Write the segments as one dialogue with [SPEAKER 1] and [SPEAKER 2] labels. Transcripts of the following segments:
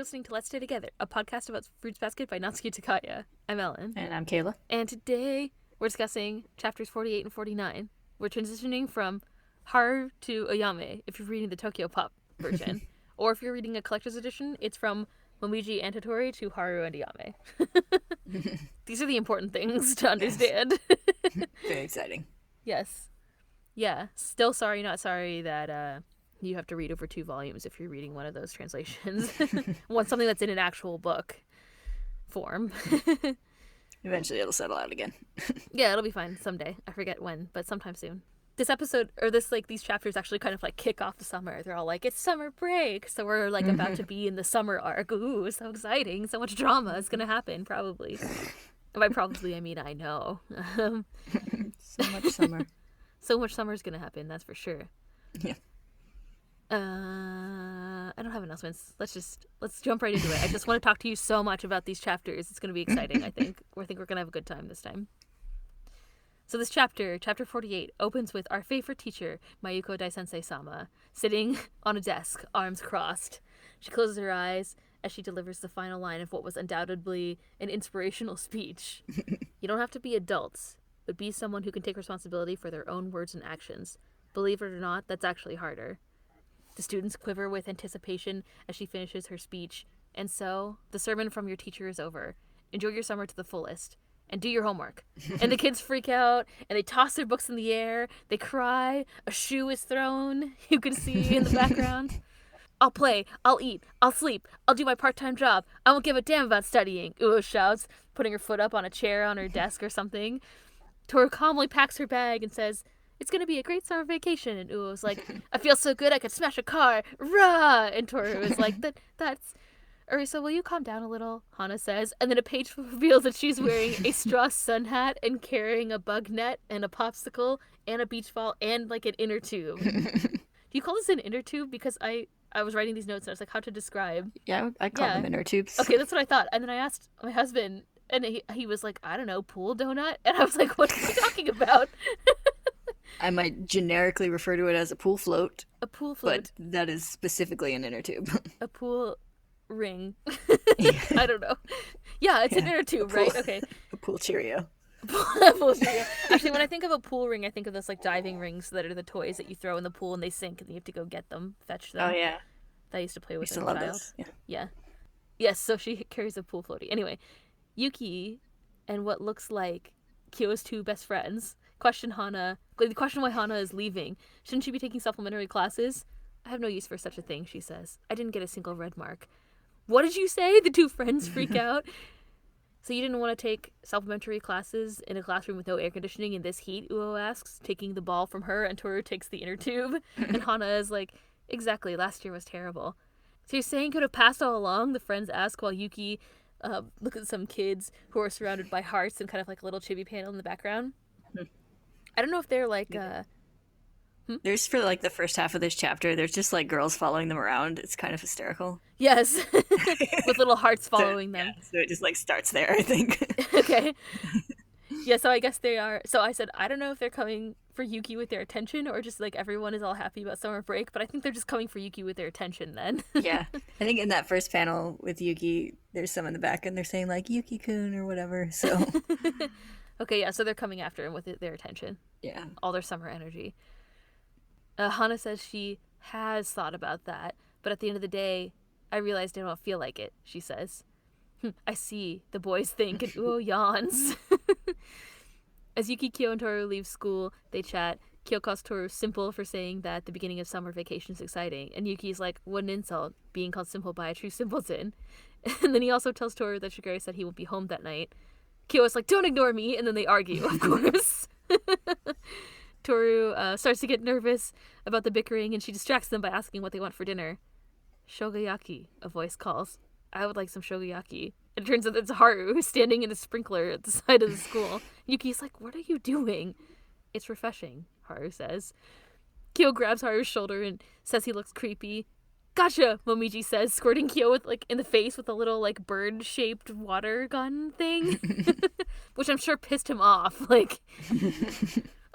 [SPEAKER 1] listening to Let's Stay Together, a podcast about Fruits Basket by Natsuki Takaya. I'm Ellen.
[SPEAKER 2] And I'm Kayla.
[SPEAKER 1] And today we're discussing chapters 48 and 49. We're transitioning from Haru to Oyame if you're reading the Tokyo Pop version. Or if you're reading a collector's edition, it's from Momiji and Haru to Haru and Oyame. These are the important things to understand.
[SPEAKER 2] Yes. Very exciting.
[SPEAKER 1] Yes. Yeah. Still sorry, not sorry that you have to read over 2 volumes if you're reading one of those translations. Want something that's in an actual book form.
[SPEAKER 2] Eventually it'll settle out again.
[SPEAKER 1] Yeah, it'll be fine someday. I forget when, but sometime soon. This episode, or these chapters actually kind of like kick off the summer. They're all like, it's summer break. So we're like about to be in the summer arc. Ooh, so exciting. So much drama is going to happen, probably. And by probably, I mean I know.
[SPEAKER 2] So much summer.
[SPEAKER 1] So much summer is going to happen, that's for sure.
[SPEAKER 2] Yeah.
[SPEAKER 1] I don't have announcements. Let's jump right into it. I just want to talk to you so much about these chapters. It's going to be exciting, I think. I think we're going to have a good time this time. So this chapter 48, opens with our favorite teacher, Mayuko Daisensei-sama, sitting on a desk, arms crossed. She closes her eyes as she delivers the final line of what was undoubtedly an inspirational speech. You don't have to be adults, but be someone who can take responsibility for their own words and actions. Believe it or not, that's actually harder. The students quiver with anticipation as she finishes her speech. And so, the sermon from your teacher is over. Enjoy your summer to the fullest. And do your homework. And the kids freak out, and they toss their books in the air. They cry. A shoe is thrown. You can see in the background. I'll play. I'll eat. I'll sleep. I'll do my part-time job. I won't give a damn about studying, Uo shouts, putting her foot up on a chair on her desk or something. Tohru calmly packs her bag and says, it's going to be a great summer vacation. And Uo's like, I feel so good I could smash a car. Rah! And Tohru is like, that's... Arisa, will you calm down a little? Hana says. And then a page reveals that she's wearing a straw sun hat and carrying a bug net and a popsicle and a beach ball and like an inner tube. Do you call this an inner tube? Because I was writing these notes and I was like, how to describe.
[SPEAKER 2] Yeah, I call them inner tubes.
[SPEAKER 1] Okay, that's what I thought. And then I asked my husband, and he was like, I don't know, pool donut? And I was like, what are you talking about?
[SPEAKER 2] I might generically refer to it as a pool float.
[SPEAKER 1] A pool float.
[SPEAKER 2] But that is specifically an inner tube.
[SPEAKER 1] A pool ring. I don't know. Yeah, it's an inner tube, right? Okay.
[SPEAKER 2] A pool Cheerio.
[SPEAKER 1] A pool Cheerio. Actually, when I think of a pool ring, I think of those like diving rings that are the toys that you throw in the pool and they sink and you have to go get them, fetch them.
[SPEAKER 2] Oh, yeah.
[SPEAKER 1] That I used to play with as a
[SPEAKER 2] love
[SPEAKER 1] child.
[SPEAKER 2] those. Yeah.
[SPEAKER 1] Yeah. Yes, so she carries a pool floaty. Anyway, Yuki and what looks like Kyo's 2 best friends question why Hana is leaving. Shouldn't she be taking supplementary classes? I have no use for such a thing, she says. I didn't get a single red mark. What did you say? The 2 friends freak out. So you didn't want to take supplementary classes in a classroom with no air conditioning in this heat, Uo asks, taking the ball from her, and Tohru takes the inner tube. And Hana is like, exactly, last year was terrible. So you're saying you could have passed all along? The friends ask while Yuki look at some kids who are surrounded by hearts and kind of like a little chibi panel in the background. I don't know if they're like...
[SPEAKER 2] There's, for like the first half of this chapter, there's just like girls following them around. It's kind of hysterical.
[SPEAKER 1] Yes. With little hearts following them.
[SPEAKER 2] Yeah, so it just like starts there, I think.
[SPEAKER 1] Okay. Yeah, so I guess they are. So I said, I don't know if they're coming for Yuki with their attention or just like everyone is all happy about summer break, but I think they're just coming for Yuki with their attention then.
[SPEAKER 2] Yeah. I think in that first panel with Yuki, there's some in the back and they're saying like Yuki-kun or whatever, so.
[SPEAKER 1] Okay, yeah, so they're coming after him with their attention.
[SPEAKER 2] Yeah.
[SPEAKER 1] All their summer energy. Hana says she has thought about that, but at the end of the day, I realized I don't feel like it, she says. I see, the boys think, and Uo yawns. As Yuki, Kyo, and Tohru leave school, they chat. Kyo calls Tohru simple for saying that the beginning of summer vacation is exciting, and Yuki's like, what an insult, being called simple by a true simpleton. And then he also tells Tohru that Shigure said he won't be home that night. Kyo is like, don't ignore me, and then they argue, of course. Tohru starts to get nervous about the bickering, and she distracts them by asking what they want for dinner. Shogayaki, a voice calls. I would like some shogayaki. And it turns out it's Haru, who's standing in a sprinkler at the side of the school. Yuki's like, what are you doing? It's refreshing, Haru says. Kyo grabs Haru's shoulder and says he looks creepy. Gotcha, Momiji says, squirting Kyo with, like, in the face with a little, like, bird-shaped water gun thing. Which I'm sure pissed him off. Like,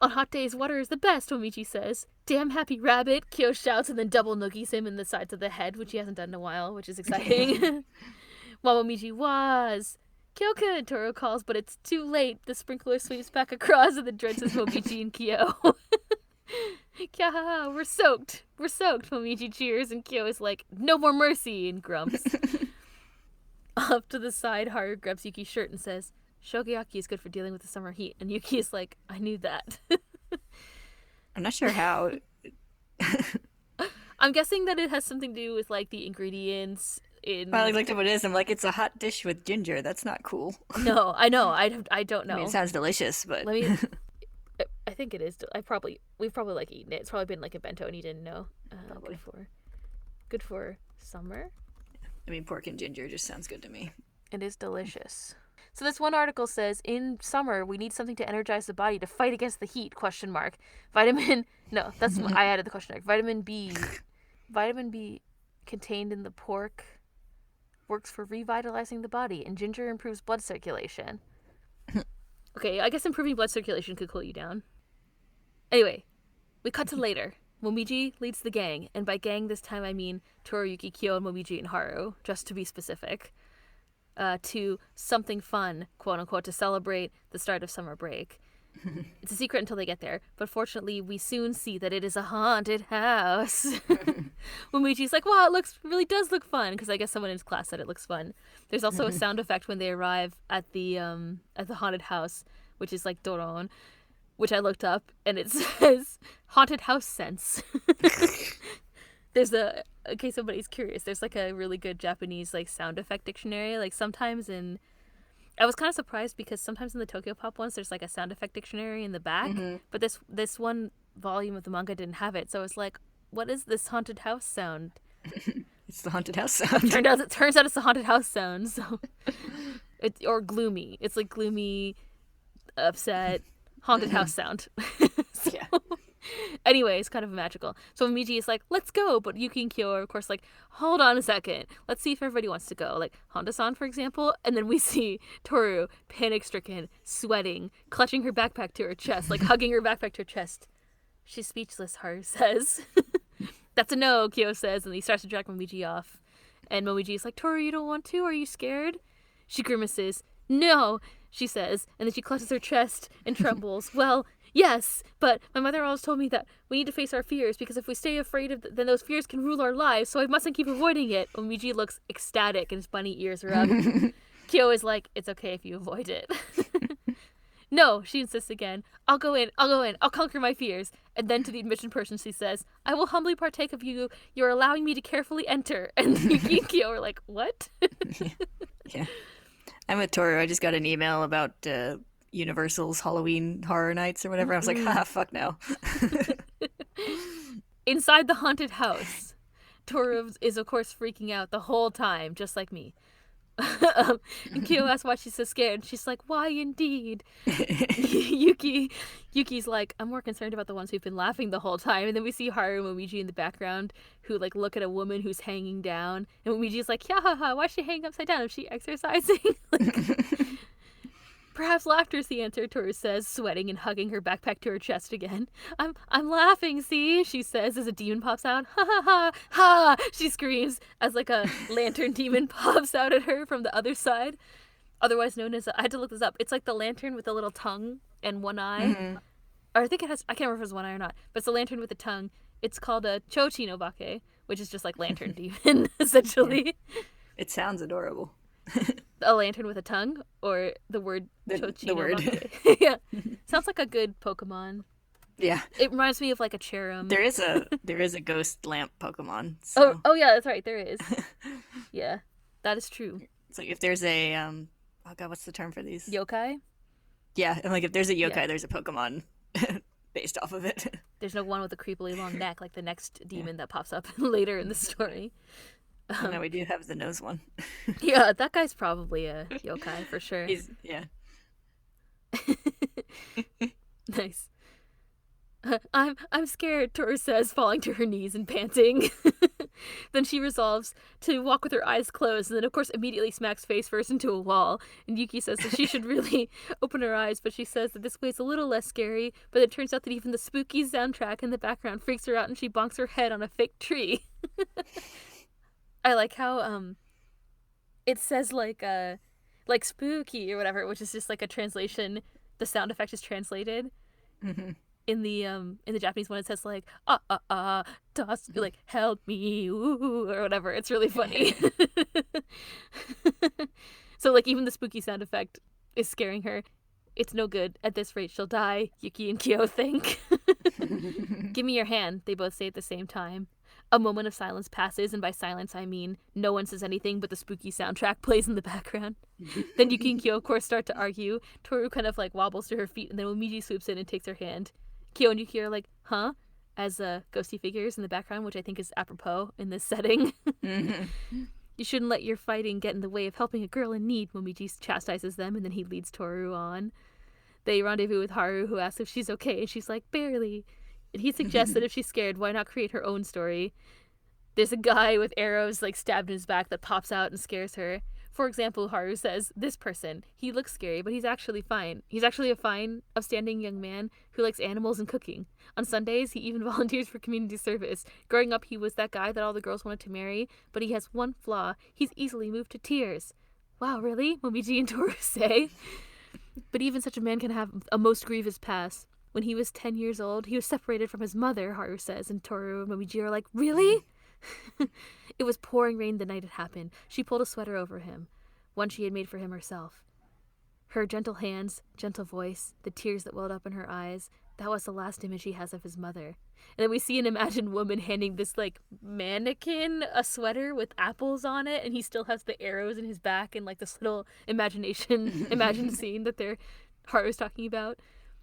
[SPEAKER 1] On hot days, water is the best, Momiji says. Damn happy rabbit, Kyo shouts and then double noogies him in the sides of the head, which he hasn't done in a while, which is exciting. While Momiji was. Kyo-kun, Tohru calls, but it's too late. The sprinkler sweeps back across and then drenches Momiji and Kyo. Kya, we're soaked. We're soaked, Momiji cheers, and Kyo is like, no more mercy, and grumps. Off to the side, Haru grabs Yuki's shirt and says, Shogeyaki is good for dealing with the summer heat. And Yuki is like, I knew that.
[SPEAKER 2] I'm not sure how.
[SPEAKER 1] I'm guessing that it has something to do with, like, the ingredients in...
[SPEAKER 2] Well, I looked up what it is. I'm like, it's a hot dish with ginger. That's not cool.
[SPEAKER 1] No, I know. I don't know.
[SPEAKER 2] I mean, it sounds delicious, but...
[SPEAKER 1] Let me... I think it is. We've probably, like, eaten it. It's probably been, like, a bento and you didn't know. Good for summer.
[SPEAKER 2] I mean, pork and ginger just sounds good to me.
[SPEAKER 1] It is delicious. So this one article says, in summer, we need something to energize the body to fight against the heat, ? Vitamin... No, that's... I added the question mark. Vitamin B contained in the pork works for revitalizing the body, and ginger improves blood circulation. Okay, I guess improving blood circulation could cool you down. Anyway, we cut to later. Momiji leads the gang, and by gang this time I mean Tohru, Yuki, Kyo, and Momiji and Haru, just to be specific. To something fun, quote unquote, to celebrate the start of summer break. It's a secret until they get there, but fortunately we soon see that it is a haunted house. Momiji's like, wow, it really does look fun, because I guess someone in his class said it looks fun. There's also a sound effect when they arrive at the haunted house, which is like doron, which I looked up, and it says haunted house sense. There's in case somebody's curious, there's like a really good Japanese like sound effect dictionary. Like sometimes I was kind of surprised because sometimes in the Tokyo Pop ones there's like a sound effect dictionary in the back, but this one volume of the manga didn't have it. So I was like, what is this haunted house sound?
[SPEAKER 2] It's the haunted house sound.
[SPEAKER 1] It turns out it's the haunted house sound. So or gloomy. It's like gloomy, upset, haunted house sound. So,
[SPEAKER 2] yeah.
[SPEAKER 1] Anyway, it's kind of magical. So Momiji is like, let's go. But Yuki and Kyo are, of course, like, hold on a second. Let's see if everybody wants to go. Like, Honda-san, for example. And then we see Tohru, panic-stricken, sweating, clutching her backpack to her chest, like hugging her backpack to her chest. She's speechless, Haru says. That's a no, Kyo says. And he starts to drag Momiji off. And Momiji is like, Tohru, you don't want to? Are you scared? She grimaces. No, she says. And then she clutches her chest and trembles. Well... Yes, but my mother always told me that we need to face our fears because if we stay afraid of then those fears can rule our lives, so I mustn't keep avoiding it. Omiji looks ecstatic and his bunny ears are up. Kyo is like, it's okay if you avoid it. No, she insists again. I'll go in, I'll conquer my fears. And then to the admission person she says, I will humbly partake of you. You're allowing me to carefully enter. And Yuki and Kyo are like, what?
[SPEAKER 2] Yeah. I'm with Tohru. I just got an email about... Universal's Halloween Horror Nights or whatever. I was like, fuck no.
[SPEAKER 1] Inside the haunted house, Tohru is, of course, freaking out the whole time, just like me. And Kyo asks why she's so scared. She's like, why indeed? Yuki's like, I'm more concerned about the ones who've been laughing the whole time. And then we see Haru and Momiji in the background who like look at a woman who's hanging down. And Momiji's like, yeah, why is she hanging upside down? Is she exercising? Perhaps laughter's the answer, Tohru says, sweating and hugging her backpack to her chest again. I'm laughing, see? She says as a demon pops out. Ha ha ha ha! She screams as like a lantern demon pops out at her from the other side. Otherwise known as, I had to look this up. It's like the lantern with a little tongue and one eye. Mm-hmm. Or I think it has, I can't remember if it's one eye or not, but it's a lantern with a tongue. It's called a Chochi no Bake, which is just like lantern demon, essentially.
[SPEAKER 2] Yeah. It sounds adorable.
[SPEAKER 1] A lantern with a tongue, or the word Chochi
[SPEAKER 2] the
[SPEAKER 1] no
[SPEAKER 2] word.
[SPEAKER 1] Bake. Yeah. Sounds like a good Pokemon.
[SPEAKER 2] Yeah.
[SPEAKER 1] It reminds me of like a Cherum.
[SPEAKER 2] There is a ghost lamp Pokemon. So.
[SPEAKER 1] Oh yeah, that's right, there is. Yeah. That is true.
[SPEAKER 2] It's like if there's a oh god, what's the term for these?
[SPEAKER 1] Yokai?
[SPEAKER 2] Yeah, and like if there's a yokai, there's a Pokemon based off of it.
[SPEAKER 1] There's no one with a creepily long neck like the next demon that pops up later in the story.
[SPEAKER 2] No, we do have the nose one.
[SPEAKER 1] Yeah, that guy's probably a yokai for sure.
[SPEAKER 2] Yeah.
[SPEAKER 1] Nice. I'm scared, Tohru says, falling to her knees and panting. Then she resolves to walk with her eyes closed, and then of course immediately smacks face first into a wall. And Yuki says that she should really open her eyes, but she says that this way is a little less scary. But it turns out that even the spooky soundtrack in the background freaks her out, and she bonks her head on a fake tree. I like how it says like spooky or whatever, which is just like a translation. The sound effect is translated.
[SPEAKER 2] Mm-hmm.
[SPEAKER 1] In the Japanese one, it says like toss, like help me, ooh, or whatever. It's really funny. So like even the spooky sound effect is scaring her. It's no good. At this rate, she'll die. Yuki and Kyo think. Give me your hand, they both say at the same time. A moment of silence passes, and by silence I mean no one says anything, but the spooky soundtrack plays in the background. Then Yuki and Kyo, of course, start to argue. Tohru kind of like wobbles to her feet, and then Momiji swoops in and takes her hand. Kyo and Yuki are like, huh? As ghosty figures in the background, which I think is apropos in this setting. You shouldn't let your fighting get in the way of helping a girl in need, Momiji chastises them, and then he leads Tohru on. They rendezvous with Haru, who asks if she's okay, and she's like, barely. And he suggests that if she's scared, why not create her own story? There's a guy with arrows like stabbed in his back that pops out and scares her. For example, Haru says, this person, he looks scary, but he's actually fine. He's actually a fine, upstanding young man who likes animals and cooking. On Sundays, he even volunteers for community service. Growing up, he was that guy that all the girls wanted to marry, but he has one flaw. He's easily moved to tears. Wow, really? Momiji and Tohru say. But even such a man can have a most grievous past. When he was 10 years old, he was separated from his mother, Haru says, and Tohru and Momiji are like, really? It was pouring rain the night it happened. She pulled a sweater over him, one she had made for him herself. Her gentle hands, gentle voice, the tears that welled up in her eyes, that was the last image he has of his mother. And then we see an imagined woman handing this, like, mannequin a sweater with apples on it, and he still has the arrows in his back and, like, this little imagined scene that Haru's talking about.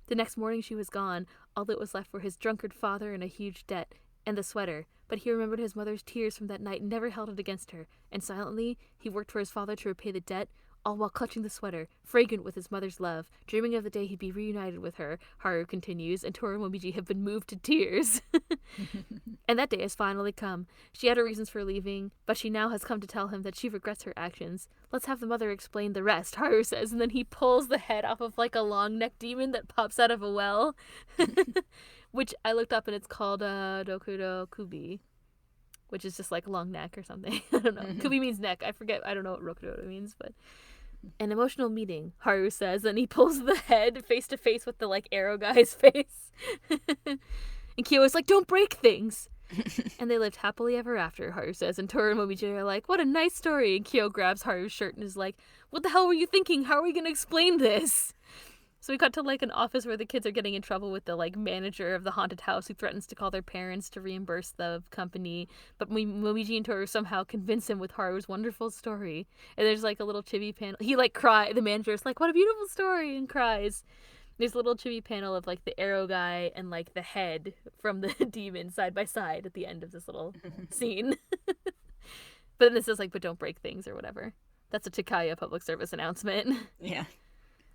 [SPEAKER 1] The next morning she was gone. All that was left were his drunkard father and a huge debt, and the sweater. But he remembered his mother's tears from that night and never held it against her. And silently, he worked for his father to repay the debt, all while clutching the sweater, fragrant with his mother's love, dreaming of the day he'd be reunited with her, Haru continues, and Tohru and Momiji have been moved to tears. And that day has finally come. She had her reasons for leaving, but she now has come to tell him that she regrets her actions. Let's have the mother explain the rest, Haru says, and then he pulls the head off of like a long-necked demon that pops out of a well. Which I looked up and it's called Dokuro Kubi, which is just like long neck or something. I don't know. Kubi means neck. I forget. I don't know what Rokudo means, but an emotional meeting, Haru says, and he pulls the head face to face with the like arrow guy's face. And Kyo is like, don't break things. And they lived happily ever after, Haru says, and Tohru and Momiji are like, what a nice story. And Kyo grabs Haru's shirt and is like, what the hell were you thinking? How are we going to explain this? So we cut to like an office where the kids are getting in trouble with the like manager of the haunted house who threatens to call their parents to reimburse the company. But Momiji and Tohru somehow convince him with Haru's wonderful story. And there's like a little chibi panel. He like cries. The manager's like, what a beautiful story, and cries. There's a little chibi panel of like the arrow guy and like the head from the demon side by side at the end of this little scene. But then this is like, but don't break things or whatever. That's a Takaya public service announcement.
[SPEAKER 2] Yeah.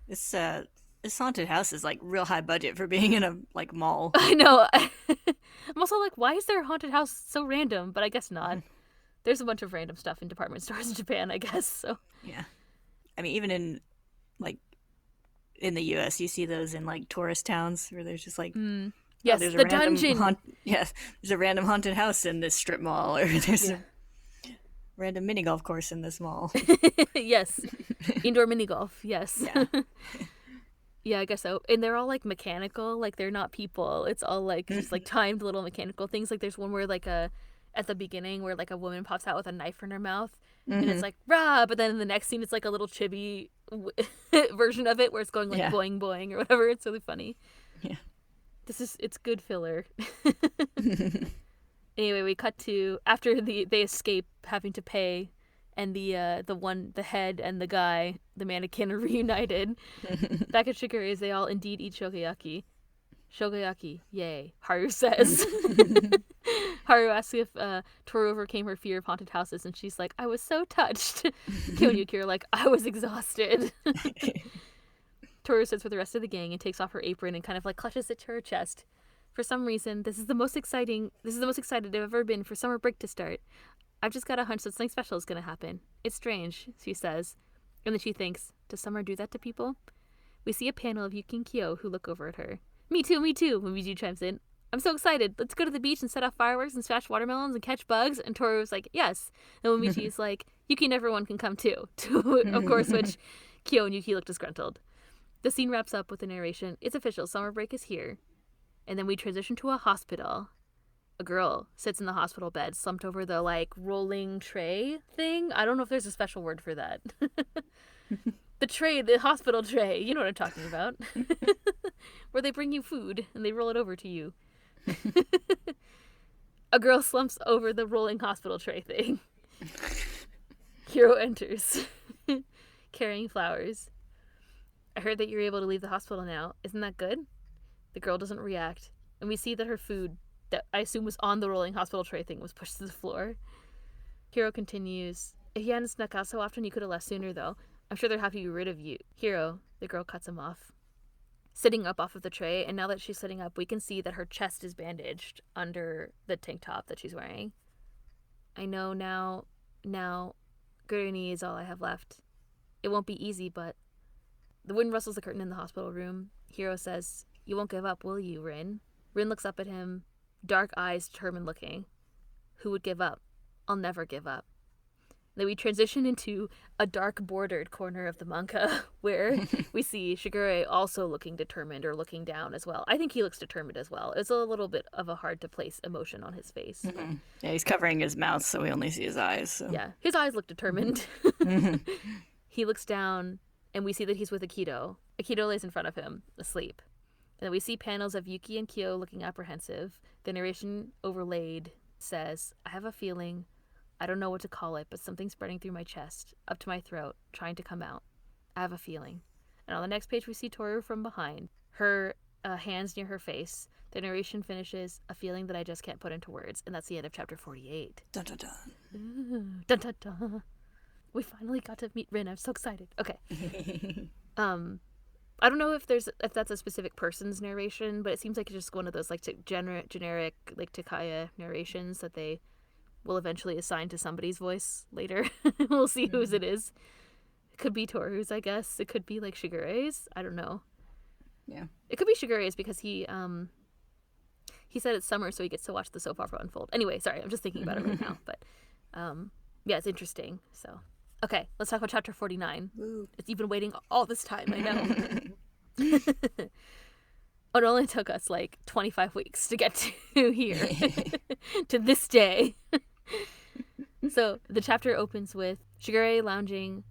[SPEAKER 2] This haunted house is like real high budget for being in a like mall.
[SPEAKER 1] I know. I'm also like, why is there a haunted house so random? But I guess not. There's a bunch of random stuff in department stores in Japan, I guess. So
[SPEAKER 2] yeah, I mean, even in like in the U.S., you see those in like tourist towns where there's just like
[SPEAKER 1] yes,
[SPEAKER 2] there's
[SPEAKER 1] the dungeon.
[SPEAKER 2] There's a random haunted house in this strip mall, or there's a random mini golf course in this mall.
[SPEAKER 1] Yes, indoor mini golf. Yes.
[SPEAKER 2] Yeah.
[SPEAKER 1] Yeah, I guess so. And they're all like mechanical, like they're not people. It's all like just like timed little mechanical things. Like there's one where like at the beginning where like a woman pops out with a knife in her mouth and it's like rah, but then in the next scene it's like a little chibi version of it where it's going like boing boing or whatever. It's really funny.
[SPEAKER 2] Yeah.
[SPEAKER 1] It's good filler. Anyway, we cut to after they escape having to pay. And the head and the guy, the mannequin, are reunited. Back at Shigure's, they all indeed eat shogoyaki. Shogoyaki, yay, Haru says. Haru asks if Tohru overcame her fear of haunted houses, and she's like, I was so touched. Kyo and Yuki are like, I was exhausted. Tohru sits with the rest of the gang and takes off her apron and kind of like clutches it to her chest. For some reason, this is the most excited I've ever been for summer break to start. I've just got a hunch that something special is going to happen. It's strange, she says. And then she thinks, does summer do that to people? We see a panel of Yuki and Kyo who look over at her. Me too, Momiji chimes in. I'm so excited. Let's go to the beach and set off fireworks and smash watermelons and catch bugs. And Toru's like, yes. And Momiji's like, Yuki and everyone can come too. Of course, which Kyo and Yuki look disgruntled. The scene wraps up with the narration. It's official. Summer break is here. And then we transition to a hospital. A girl sits in the hospital bed, slumped over the, rolling tray thing. I don't know if there's a special word for that. The hospital tray. You know what I'm talking about. Where they bring you food and they roll it over to you. A girl slumps over the rolling hospital tray thing. Hiro enters, carrying flowers. I heard that you're able to leave the hospital now. Isn't that good? The girl doesn't react, and we see that her food, that I assume was on the rolling hospital tray thing, was pushed to the floor. Hiro continues, if you hadn't snuck out so often, you could have left sooner, though. I'm sure they're happy to be rid of you. Hiro, the girl cuts him off. Sitting up off of the tray, and now that she's sitting up, we can see that her chest is bandaged under the tank top that she's wearing. I know now, Gurney is all I have left. It won't be easy, but... The wind rustles the curtain in the hospital room. Hiro says, you won't give up, will you, Rin? Rin looks up at him, dark eyes determined looking. Who would give up? I'll never give up. Then we transition into a dark bordered corner of the manga where we see Shigure also looking determined or looking down as well. I think he looks determined as well. It's a little bit of a hard to place emotion on his face.
[SPEAKER 2] Mm-hmm. Yeah, he's covering his mouth so we only see his eyes. So.
[SPEAKER 1] Yeah, his eyes look determined. He looks down and we see that he's with Akito. Akito lays in front of him, asleep. And then we see panels of Yuki and Kyo looking apprehensive. The narration overlaid says, I have a feeling... I don't know what to call it, but something's spreading through my chest, up to my throat, trying to come out. I have a feeling. And on the next page, we see Tohru from behind, her hands near her face. The narration finishes, a feeling that I just can't put into words. And that's the end of chapter 48.
[SPEAKER 2] Dun, dun, dun.
[SPEAKER 1] Ooh, dun, dun, dun. We finally got to meet Rin. I'm so excited. Okay. I don't know if that's a specific person's narration, but it seems like it's just one of those generic Takaya narrations that they will eventually assign to somebody's voice later. We'll see whose it is. It could be Toru's, I guess. It could be Shigure's. I don't know.
[SPEAKER 2] Yeah.
[SPEAKER 1] It could be Shigure's because he said it's summer, so he gets to watch the soap opera unfold. Anyway, sorry, I'm just thinking about it right now. But yeah, it's interesting. So okay, let's talk about chapter 49.
[SPEAKER 2] Woo.
[SPEAKER 1] You've been waiting all this time, I know. It only took us 25 weeks to get to here, to this day. So the chapter opens with Shigure lounging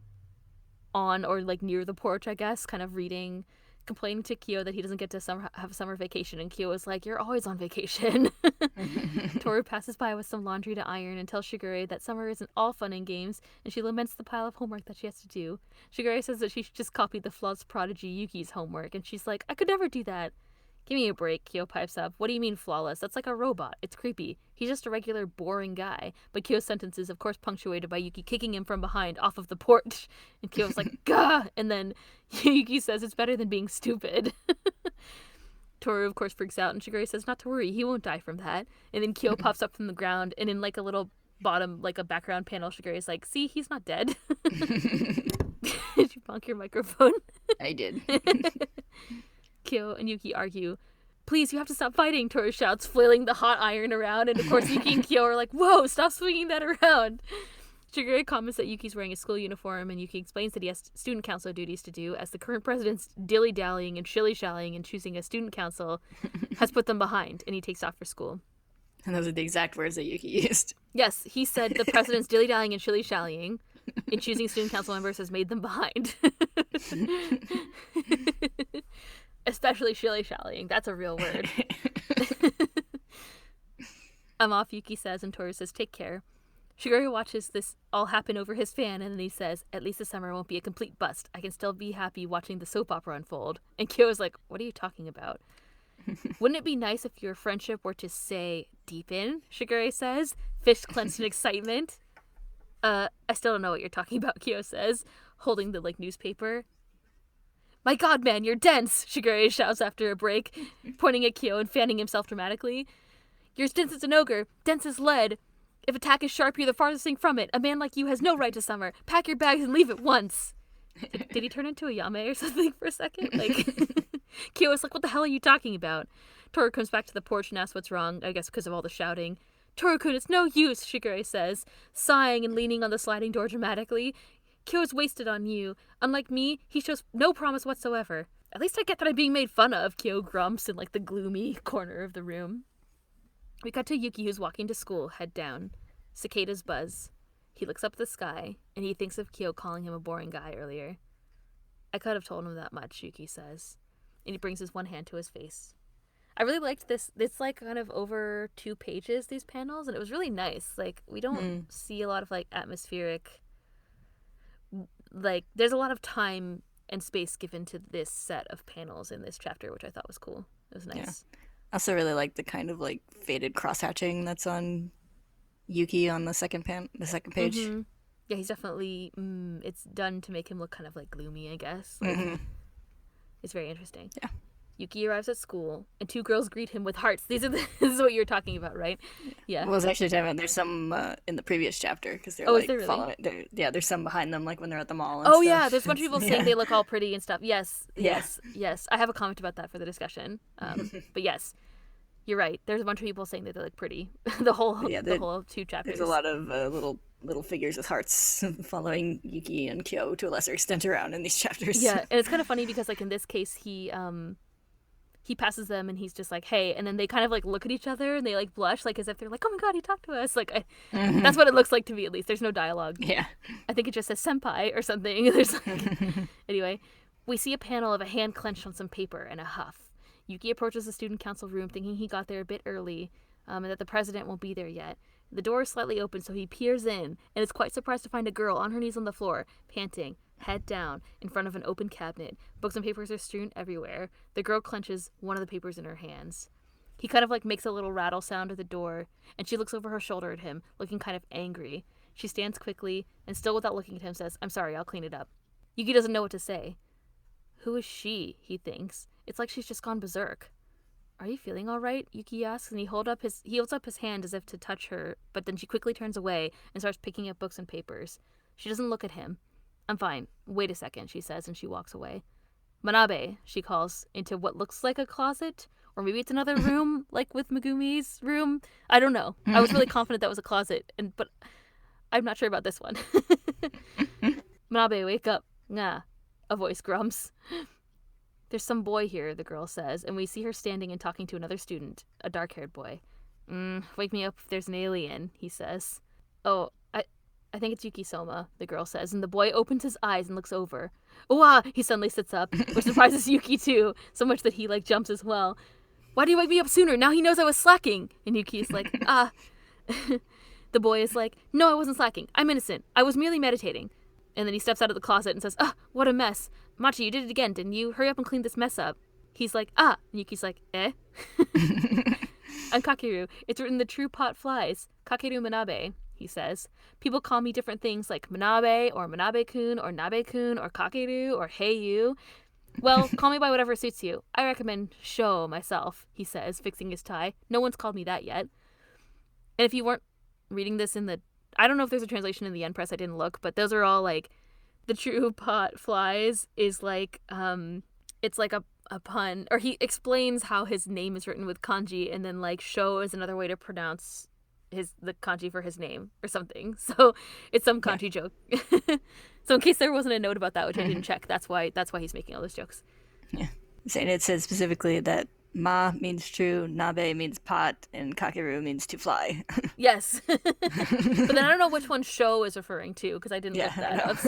[SPEAKER 1] on or near the porch, I guess, kind of reading, complaining to Kyo that he doesn't get to have a summer vacation. And Kyo is like, you're always on vacation. Tohru passes by with some laundry to iron and tells Shigure that summer isn't all fun and games, and she laments the pile of homework that she has to do. Shigure says that she should just copy the flawless prodigy Yuki's homework, and she's like, I could never do that. Give me a break, Kyo pipes up. What do you mean flawless? That's like a robot. It's creepy. He's just a regular boring guy. But Kyo's sentence is, of course, punctuated by Yuki kicking him from behind off of the porch. And Kyo's like, gah! And then Yuki says it's better than being stupid. Tohru, of course, freaks out, and Shigure says not to worry, he won't die from that. And then Kyo pops up from the ground, and in a little bottom, a background panel, Shigure is like, see, he's not dead. Did you bonk your microphone?
[SPEAKER 2] I did.
[SPEAKER 1] Kyo and Yuki argue. Please, you have to stop fighting, Tohru shouts, flailing the hot iron around, and of course Yuki and Kyo are like, whoa, stop swinging that around. Shigure comments that Yuki's wearing a school uniform, and Yuki explains that he has student council duties to do, as the current president's dilly-dallying and shilly-shallying and choosing a student council has put them behind, and he takes off for school.
[SPEAKER 2] And those are the exact words that Yuki used.
[SPEAKER 1] Yes, he said the president's dilly-dallying and shilly-shallying in choosing student council members has made them behind. Especially shilly-shallying. That's a real word. I'm off, Yuki says, and Tohru says, take care. Shigure watches this all happen over his fan, and then he says, at least the summer won't be a complete bust. I can still be happy watching the soap opera unfold. And Kyo is like, what are you talking about? Wouldn't it be nice if your friendship were to, say, deepen? Shigure says, fist clenched in excitement. I still don't know what you're talking about, Kyo says, holding the, newspaper. My god, man, you're dense, Shigure shouts after a break, pointing at Kyo and fanning himself dramatically. You're as dense as an ogre, dense as lead. If attack is sharp, you're the farthest thing from it. A man like you has no right to summer. Pack your bags and leave at once. Did he turn into a Yame or something for a second? Like, Kyo is like, what the hell are you talking about? Tohru comes back to the porch and asks what's wrong, I guess because of all the shouting. Tohru-kun, it's no use, Shigure says, sighing and leaning on the sliding door dramatically. Kyo's wasted on you. Unlike me, he shows no promise whatsoever. At least I get that I'm being made fun of, Kyo grumps in like the gloomy corner of the room. We cut to Yuki, who's walking to school, head down. Cicadas buzz. He looks up at the sky, and he thinks of Kyo calling him a boring guy earlier. I could have told him that much, Yuki says. And he brings his one hand to his face. I really liked this. It's like kind of over 2 pages, these panels, and it was really nice. Like, we don't see a lot of like atmospheric, like, there's a lot of time and space given to this set of panels in this chapter, which I thought was cool. It was nice.
[SPEAKER 2] Yeah. I also really like the kind of like faded cross-hatching that's on Yuki on the second page.
[SPEAKER 1] Mm-hmm. Yeah, he's definitely, it's done to make him look kind of like gloomy, I guess. Like, it's very interesting.
[SPEAKER 2] Yeah.
[SPEAKER 1] Yuki arrives at school, and 2 girls greet him with hearts. This is what you were talking about, right? Yeah.
[SPEAKER 2] Well, I was actually talking about there's some in the previous chapter because they're
[SPEAKER 1] is
[SPEAKER 2] like
[SPEAKER 1] there really?
[SPEAKER 2] following it. There's some behind them like when they're at the mall. And
[SPEAKER 1] Oh
[SPEAKER 2] stuff.
[SPEAKER 1] yeah, there's a bunch of people saying they look all pretty and stuff. Yes.
[SPEAKER 2] Yeah.
[SPEAKER 1] I have a comment about that for the discussion. But yes, you're right. There's a bunch of people saying that they look pretty. the whole 2 chapters.
[SPEAKER 2] There's a lot of little figures with hearts following Yuki and Kyo to a lesser extent around in these chapters.
[SPEAKER 1] Yeah, and it's kind of funny because like in this case he passes them and he's just like, hey, and then they kind of like look at each other and they like blush like as if they're like, oh my god, he talked to us. Like that's what it looks like to me, at least. There's no dialogue.
[SPEAKER 2] Yeah.
[SPEAKER 1] I think it just says senpai or something. There's like anyway, we see a panel of a hand clenched on some paper and a huff. Yuki approaches the student council room thinking he got there a bit early and that the president won't be there yet. The door is slightly open, so he peers in and is quite surprised to find a girl on her knees on the floor, panting, head down, in front of an open cabinet. Books and papers are strewn everywhere. The girl clenches one of the papers in her hands. He kind of like makes a little rattle sound at the door, and she looks over her shoulder at him, looking kind of angry. She stands quickly, and still without looking at him says, I'm sorry, I'll clean it up. Yuki doesn't know what to say. Who is she, he thinks. It's like she's just gone berserk. Are you feeling all right? Yuki asks, and he holds up his hand as if to touch her, but then she quickly turns away and starts picking up books and papers. She doesn't look at him. I'm fine. Wait a second, she says, and she walks away. Manabe, she calls, into what looks like a closet, or maybe it's another room, like with Megumi's room. I don't know. I was really confident that was a closet, but I'm not sure about this one. Manabe, wake up. Nah, a voice grumps. There's some boy here, the girl says, and we see her standing and talking to another student, a dark-haired boy. Wake me up if there's an alien, he says. Oh, I think it's Yuki Soma, the girl says, and the boy opens his eyes and looks over. Ooh, he suddenly sits up, which surprises Yuki too, so much that he like jumps as well. Why do you wake me up sooner? Now he knows I was slacking. And Yuki is like, The boy is like, no, I wasn't slacking. I'm innocent. I was merely meditating. And then he steps out of the closet and says, what a mess. Machi, you did it again, didn't you? Hurry up and clean this mess up. He's like, And Yuki's like, eh? I'm Kakeru. It's written the true pot flies. Kakeru Manabe, he says. People call me different things like Manabe or Manabe-kun or Nabe-kun or Kakeru or Hey You. Well, call me by whatever suits you. I recommend Sho myself, he says, fixing his tie. No one's called me that yet. And if you weren't reading this in the... I don't know if there's a translation in the Yen Press, I didn't look, but those are all like... The true pot flies is like... it's like a pun. Or he explains how his name is written with kanji, and then like Sho is another way to pronounce the kanji for his name or something. So it's some kanji joke. So in case there wasn't a note about that, which I didn't check, that's why he's making all those jokes.
[SPEAKER 2] Yeah. And it says specifically that ma means true, nabe means pot, and kakeru means to fly.
[SPEAKER 1] Yes. But then I don't know which one Sho is referring to, because I didn't look that up.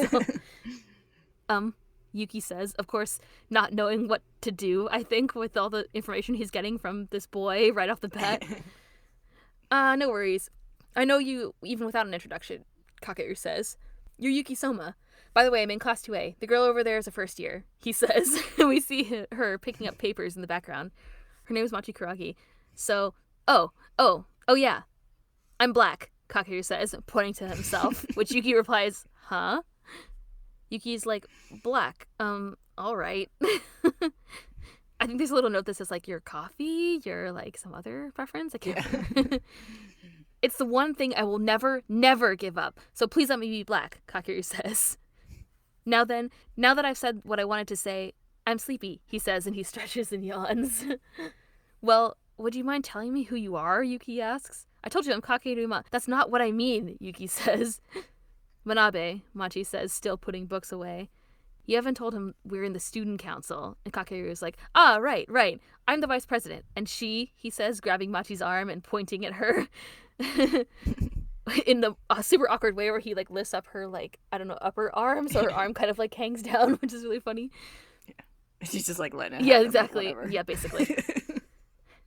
[SPEAKER 1] So. Yuki says, of course, not knowing what to do, I think, with all the information he's getting from this boy right off the bat. No worries. I know you even without an introduction, Kakeru says. You're Yuki Soma. By the way, I'm in class 2A. The girl over there is a first year, he says. We see her picking up papers in the background. Her name is Machi Kuragi. So, oh yeah. I'm black, Kakeru says, pointing to himself, which Yuki replies, huh? Yuki's like, black. All right. I think there's a little note that says, like, your coffee, your, like, some other preference. I can't remember. It's the one thing I will never, never give up. So please let me be black, Kakeru says. Now that I've said what I wanted to say, I'm sleepy, he says, and he stretches and yawns. Well, would you mind telling me who you are? Yuki asks. I told you I'm Kakeruma. That's not what I mean, Yuki says. Manabe, Machi says, still putting books away. You haven't told him we're in the student council. And Kakeru is like, right. I'm the vice president. And she, he says, grabbing Machi's arm and pointing at her in the super awkward way where he, like, lifts up her, like, I don't know, upper arm. So her arm kind of, like, hangs down, which is really funny.
[SPEAKER 2] Yeah. She's just, like, letting it
[SPEAKER 1] Yeah,
[SPEAKER 2] happen,
[SPEAKER 1] exactly. Yeah, basically.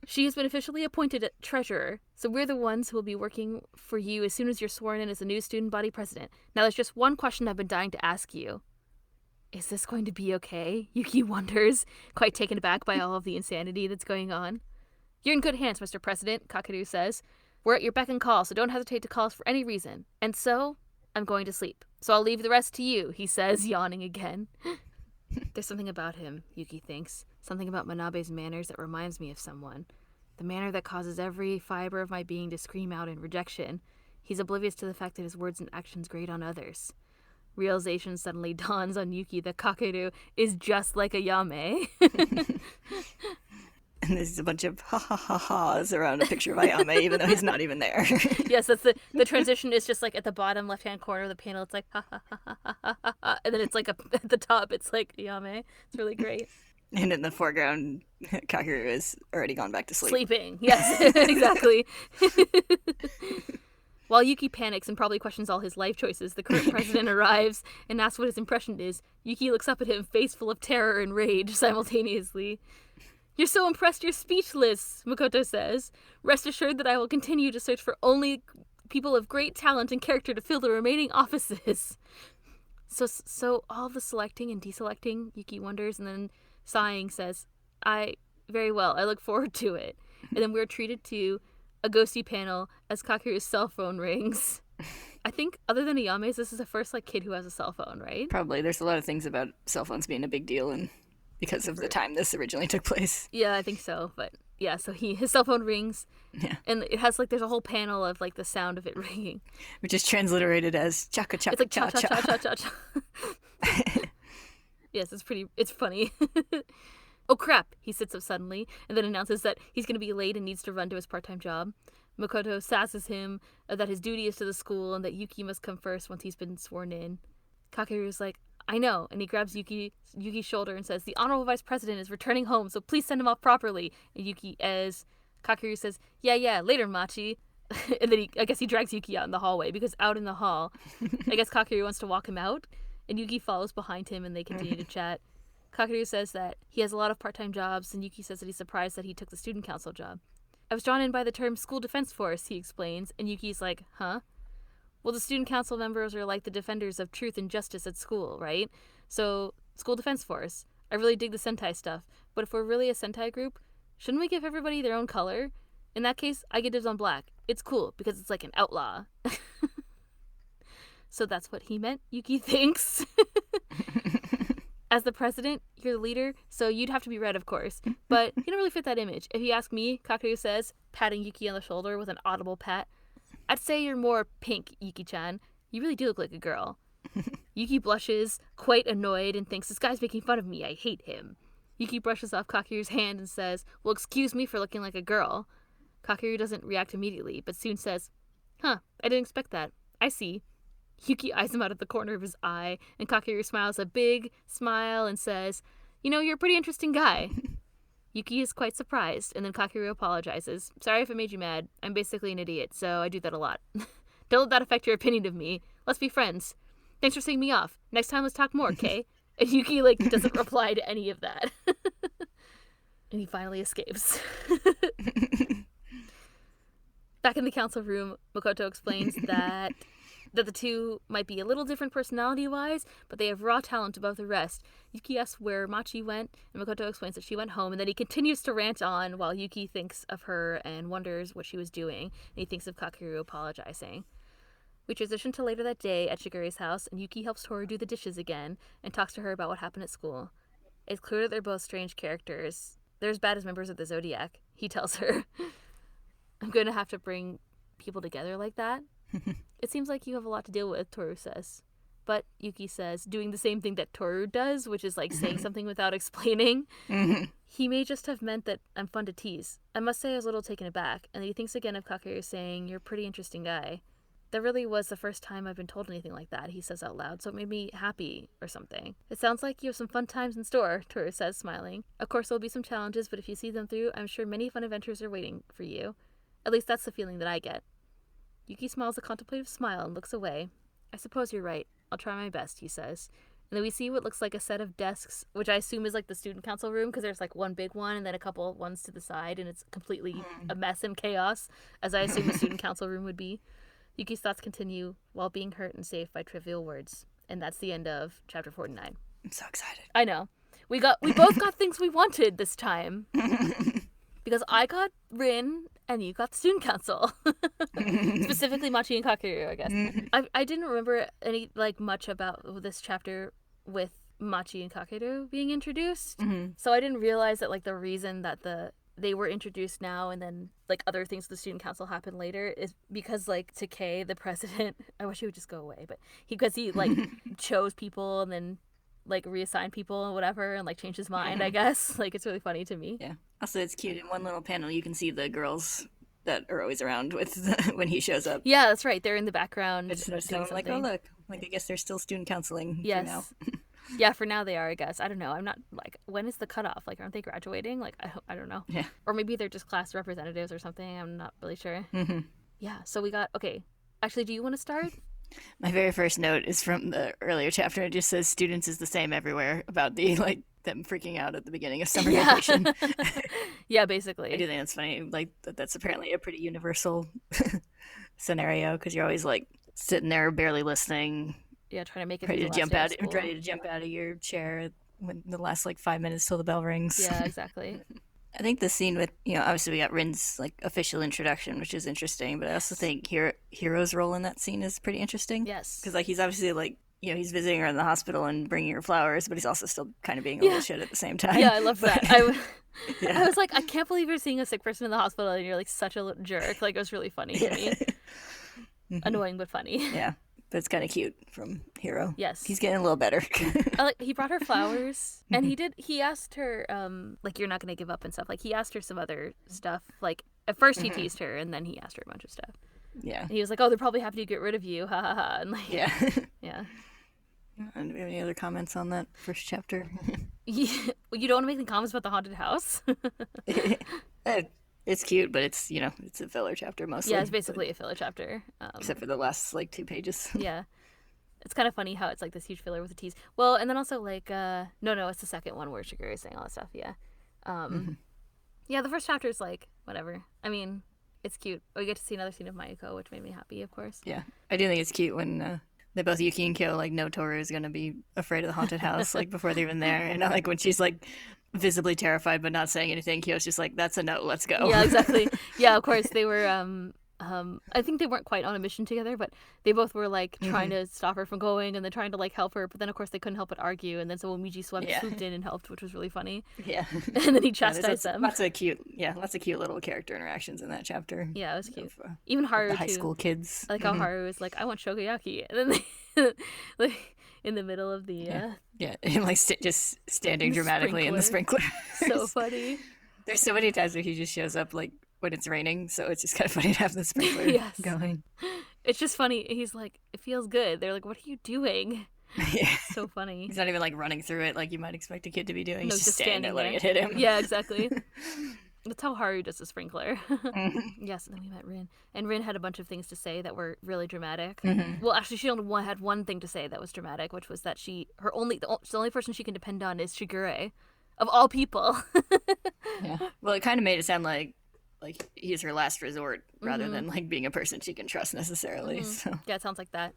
[SPEAKER 1] She has been officially appointed treasurer, so we're the ones who will be working for you as soon as you're sworn in as the new student body president. Now there's just one question I've been dying to ask you. Is this going to be okay? Yuki wonders, quite taken aback by all of the insanity that's going on. You're in good hands, Mr. President, Kakeru says. We're at your beck and call, so don't hesitate to call us for any reason. And so, I'm going to sleep. So I'll leave the rest to you, he says, yawning again. There's something about him, Yuki thinks. Something about Manabe's manners that reminds me of someone. The manner that causes every fiber of my being to scream out in rejection. He's oblivious to the fact that his words and actions grate on others. Realization suddenly dawns on Yuki that Kakeru is just like a Yame.
[SPEAKER 2] And there's a bunch of ha-ha-ha-ha's around a picture of Ayame, even though he's not even there.
[SPEAKER 1] Yes, that's the transition is just like at the bottom left-hand corner of the panel, it's like ha-ha-ha-ha-ha-ha, and then it's like at the top, it's like Yame. It's really great.
[SPEAKER 2] And in the foreground, Kakeru is already gone back to sleep.
[SPEAKER 1] Sleeping, yes, exactly. While Yuki panics and probably questions all his life choices, the current president arrives and asks what his impression is. Yuki looks up at him, face full of terror and rage simultaneously. You're so impressed you're speechless, Makoto says. Rest assured that I will continue to search for only people of great talent and character to fill the remaining offices. So all the selecting and deselecting, Yuki wonders, and then sighing says, very well, I look forward to it. And then we're treated to a ghosty panel as Kakeru's cell phone rings. I think, other than Ayame's, this is the first, like, kid who has a cell phone, right?
[SPEAKER 2] Probably. There's a lot of things about cell phones being a big deal, and because of the time this originally took place.
[SPEAKER 1] Yeah, I think so. But yeah, so his cell phone rings.
[SPEAKER 2] Yeah.
[SPEAKER 1] And it has, like, there's a whole panel of, like, the sound of it ringing.
[SPEAKER 2] Which is transliterated as chaka chaka.
[SPEAKER 1] It's like cha cha cha cha cha cha. Yes, it's funny. Oh crap, he sits up suddenly and then announces that he's going to be late and needs to run to his part-time job. Makoto sasses him that his duty is to the school and that Yuki must come first once he's been sworn in. Kakeru's like, I know, and he grabs Yuki's shoulder and says, the honorable vice president is returning home, so please send him off properly. And Kakeru says, yeah, later, Machi. And then I guess he drags Yuki out in the hallway, because out in the hall, I guess Kakeru wants to walk him out, and Yuki follows behind him and they continue to chat. Kakeru says that he has a lot of part-time jobs, and Yuki says that he's surprised that he took the student council job. I was drawn in by the term school defense force, he explains, and Yuki's like, huh? Well, the student council members are like the defenders of truth and justice at school, right? So, school defense force. I really dig the Sentai stuff, but if we're really a Sentai group, shouldn't we give everybody their own color? In that case, I get dibs on black. It's cool, because it's like an outlaw. So that's what he meant, Yuki thinks. As the president, you're the leader, so you'd have to be red, of course. But you don't really fit that image. If you ask me, Kakeru says, patting Yuki on the shoulder with an audible pat, I'd say you're more pink, Yuki-chan. You really do look like a girl. Yuki blushes, quite annoyed, and thinks, this guy's making fun of me. I hate him. Yuki brushes off Kakeru's hand and says, well, excuse me for looking like a girl. Kakeru doesn't react immediately, but soon says, I didn't expect that. I see. Yuki eyes him out of the corner of his eye, and Kakeru smiles a big smile and says, you're a pretty interesting guy. Yuki is quite surprised, and then Kakeru apologizes. Sorry if I made you mad. I'm basically an idiot, so I do that a lot. Don't let that affect your opinion of me. Let's be friends. Thanks for seeing me off. Next time let's talk more, okay? And Yuki, doesn't reply to any of that. And he finally escapes. Back in the council room, Makoto explains that the two might be a little different personality-wise, but they have raw talent above the rest. Yuki asks where Machi went, and Makoto explains that she went home, and then he continues to rant on while Yuki thinks of her and wonders what she was doing, and he thinks of Kakeru apologizing. We transition to later that day at Shigure's house, and Yuki helps Tohru do the dishes again and talks to her about what happened at school. It's clear that they're both strange characters. They're as bad as members of the Zodiac, he tells her. I'm going to have to bring people together like that. It seems like you have a lot to deal with, Tohru says. But Yuki says, doing the same thing that Tohru does, which is like saying something without explaining. He may just have meant that I'm fun to tease. I must say I was a little taken aback, and he thinks again of Kakeru saying, you're a pretty interesting guy. That really was the first time I've been told anything like that, he says out loud, so it made me happy or something. It sounds like you have some fun times in store, Tohru says, smiling. Of course there'll be some challenges, but if you see them through, I'm sure many fun adventures are waiting for you. At least that's the feeling that I get. Yuki smiles a contemplative smile and looks away. I suppose you're right. I'll try my best, he says. And then we see what looks like a set of desks, which I assume is like the student council room, because there's like one big one and then a couple ones to the side, and it's completely a mess and chaos, as I assume a student council room would be. Yuki's thoughts continue while being hurt and saved by trivial words. And that's the end of chapter 49.
[SPEAKER 2] I'm so excited.
[SPEAKER 1] I know. We both got things we wanted this time. Because I got Rin and you got the student council. Specifically Machi and Kakeru, I guess. I didn't remember any much about this chapter with Machi and Kakeru being introduced. So I didn't realize that the reason that they were introduced now and then other things with the student council happened later is because Takei, the president, I wish he would just go away, but because he chose people and then reassigned people and whatever and changed his mind, I guess. It's really funny to me.
[SPEAKER 2] Yeah. Also, it's cute. In one little panel, you can see the girls that are always around when he shows up.
[SPEAKER 1] Yeah, that's right. They're in the background.
[SPEAKER 2] It's so oh look, I guess they're still student counseling.
[SPEAKER 1] Yes.
[SPEAKER 2] For now.
[SPEAKER 1] Yeah, for now they are, I guess. I don't know. I'm not when is the cutoff? Aren't they graduating? I don't know.
[SPEAKER 2] Yeah.
[SPEAKER 1] Or maybe they're just class representatives or something. I'm not really sure. Yeah. So we got okay. Actually, do you want to start?
[SPEAKER 2] My very first note is from the earlier chapter. It just says students is the same everywhere about the them freaking out at the beginning of summer vacation.
[SPEAKER 1] Yeah, basically.
[SPEAKER 2] I do think that's funny. That's apparently a pretty universal scenario because you're always sitting there barely listening.
[SPEAKER 1] Yeah, trying to make it
[SPEAKER 2] ready to jump out of your chair when the last 5 minutes till the bell rings.
[SPEAKER 1] Yeah, exactly.
[SPEAKER 2] I think the scene with obviously we got Rin's official introduction, which is interesting, but I also think Hiro's role in that scene is pretty interesting.
[SPEAKER 1] Yes,
[SPEAKER 2] because he's obviously he's visiting her in the hospital and bringing her flowers, but he's also still kind of being a little shit at the same time.
[SPEAKER 1] Yeah, I love that. I was I can't believe you're seeing a sick person in the hospital and you're such a jerk. It was really funny to me. Annoying but funny.
[SPEAKER 2] Yeah. But it's kind of cute from Hiro.
[SPEAKER 1] Yes.
[SPEAKER 2] He's getting a little better.
[SPEAKER 1] He brought her flowers. And he asked her, you're not going to give up and stuff. He asked her some other stuff. At first he teased her, and then he asked her a bunch of stuff.
[SPEAKER 2] Yeah.
[SPEAKER 1] And he was oh, they're probably happy to get rid of you. Ha ha ha. And
[SPEAKER 2] yeah.
[SPEAKER 1] Yeah.
[SPEAKER 2] And do we have any other comments on that first chapter?
[SPEAKER 1] You don't want to make any comments about the haunted house?
[SPEAKER 2] It's cute, but it's it's a filler chapter mostly.
[SPEAKER 1] Yeah, it's basically a filler chapter.
[SPEAKER 2] Except for the last 2 pages.
[SPEAKER 1] Yeah. It's kind of funny how it's this huge filler with a tease. Well, and then also no, it's the second one where Shigure is saying all that stuff. Yeah. Yeah, the first chapter is whatever. I mean, it's cute. We get to see another scene of Mayuko, which made me happy, of course.
[SPEAKER 2] Yeah. I do think it's cute when they both, Yuki and Kyo, know Tohru is going to be afraid of the haunted house, before they're even there. And when she's, visibly terrified but not saying anything, Kyo's just that's a no, let's go.
[SPEAKER 1] Yeah, exactly. Yeah, of course, they were, I think they weren't quite on a mission together, but they both were, trying to stop her from going, and then trying to, help her, but then, of course, they couldn't help but argue, and then so Momiji swooped in and helped, which was really funny.
[SPEAKER 2] Yeah.
[SPEAKER 1] And then he chastised them.
[SPEAKER 2] Lots of cute little character interactions in that chapter.
[SPEAKER 1] Yeah, it was cute. Even Haru,
[SPEAKER 2] the high school kids.
[SPEAKER 1] I like how Haru is I want shokoyaki, and then they, in the middle of the
[SPEAKER 2] yeah, and just standing dramatically in the sprinkler.
[SPEAKER 1] So funny.
[SPEAKER 2] There's so many times where he just shows up when it's raining, so it's just kind of funny to have the sprinkler going.
[SPEAKER 1] It's just funny. He's it feels good. They're what are you doing?
[SPEAKER 2] Yeah.
[SPEAKER 1] So funny.
[SPEAKER 2] He's not even running through it like you might expect a kid to be doing.
[SPEAKER 1] No,
[SPEAKER 2] He's just standing there letting it hit him.
[SPEAKER 1] Yeah, exactly. That's how Haru does the sprinkler. Yes, and then we met Rin. And Rin had a bunch of things to say that were really dramatic. Well, actually, she only had one thing to say that was dramatic, which was that the only person she can depend on is Shigure, of all people.
[SPEAKER 2] Yeah. Well, it kind of made it sound like he's her last resort rather than being a person she can trust necessarily. So
[SPEAKER 1] yeah, it sounds like that.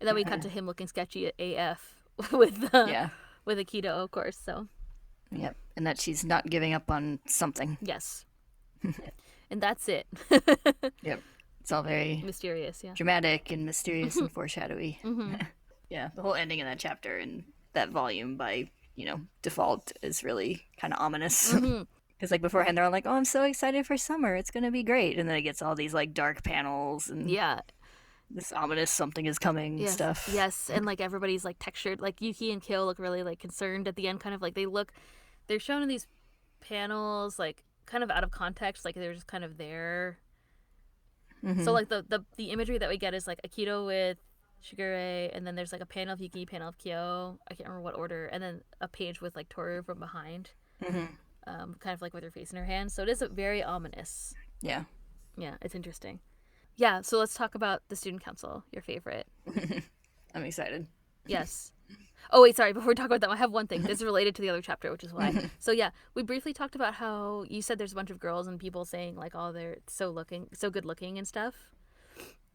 [SPEAKER 1] And then we cut to him looking sketchy at AF with Akito, of course. So.
[SPEAKER 2] Yep, and that she's not giving up on something.
[SPEAKER 1] Yes. And that's it.
[SPEAKER 2] Yep. It's all very
[SPEAKER 1] mysterious. Yeah.
[SPEAKER 2] dramatic and mysterious and foreshadowy.
[SPEAKER 1] Mm-hmm.
[SPEAKER 2] Yeah, the whole ending of that chapter and that volume by, default is really kind of ominous.
[SPEAKER 1] Mm-hmm.
[SPEAKER 2] Because like beforehand, they're all like, "Oh, I'm so excited for summer. It's gonna be great," and then it gets all these like dark panels and
[SPEAKER 1] Yeah.
[SPEAKER 2] this ominous something is coming
[SPEAKER 1] Yes.
[SPEAKER 2] stuff.
[SPEAKER 1] Yes. And like everybody's like textured. Like Yuki and Kyo look really like concerned at the end. Kind of like they're shown in these panels like kind of out of context. Like they're just kind of there.
[SPEAKER 2] Mm-hmm.
[SPEAKER 1] So like the imagery that we get is like Akito with Shigure, and then there's like a panel of Yuki, panel of Kyo. I can't remember what order, and then a page with like Tohru from behind,
[SPEAKER 2] Mm-hmm.
[SPEAKER 1] kind of like with her face in her hands. So it is very ominous.
[SPEAKER 2] Yeah.
[SPEAKER 1] Yeah, it's interesting. Yeah, so let's talk about the student council, your favorite.
[SPEAKER 2] I'm excited.
[SPEAKER 1] Yes. Oh wait, sorry. Before we talk about that, I have one thing. This is related to the other chapter, which is why. So yeah, we briefly talked about how you said there's a bunch of girls and people saying like, "Oh, they're so good looking and stuff."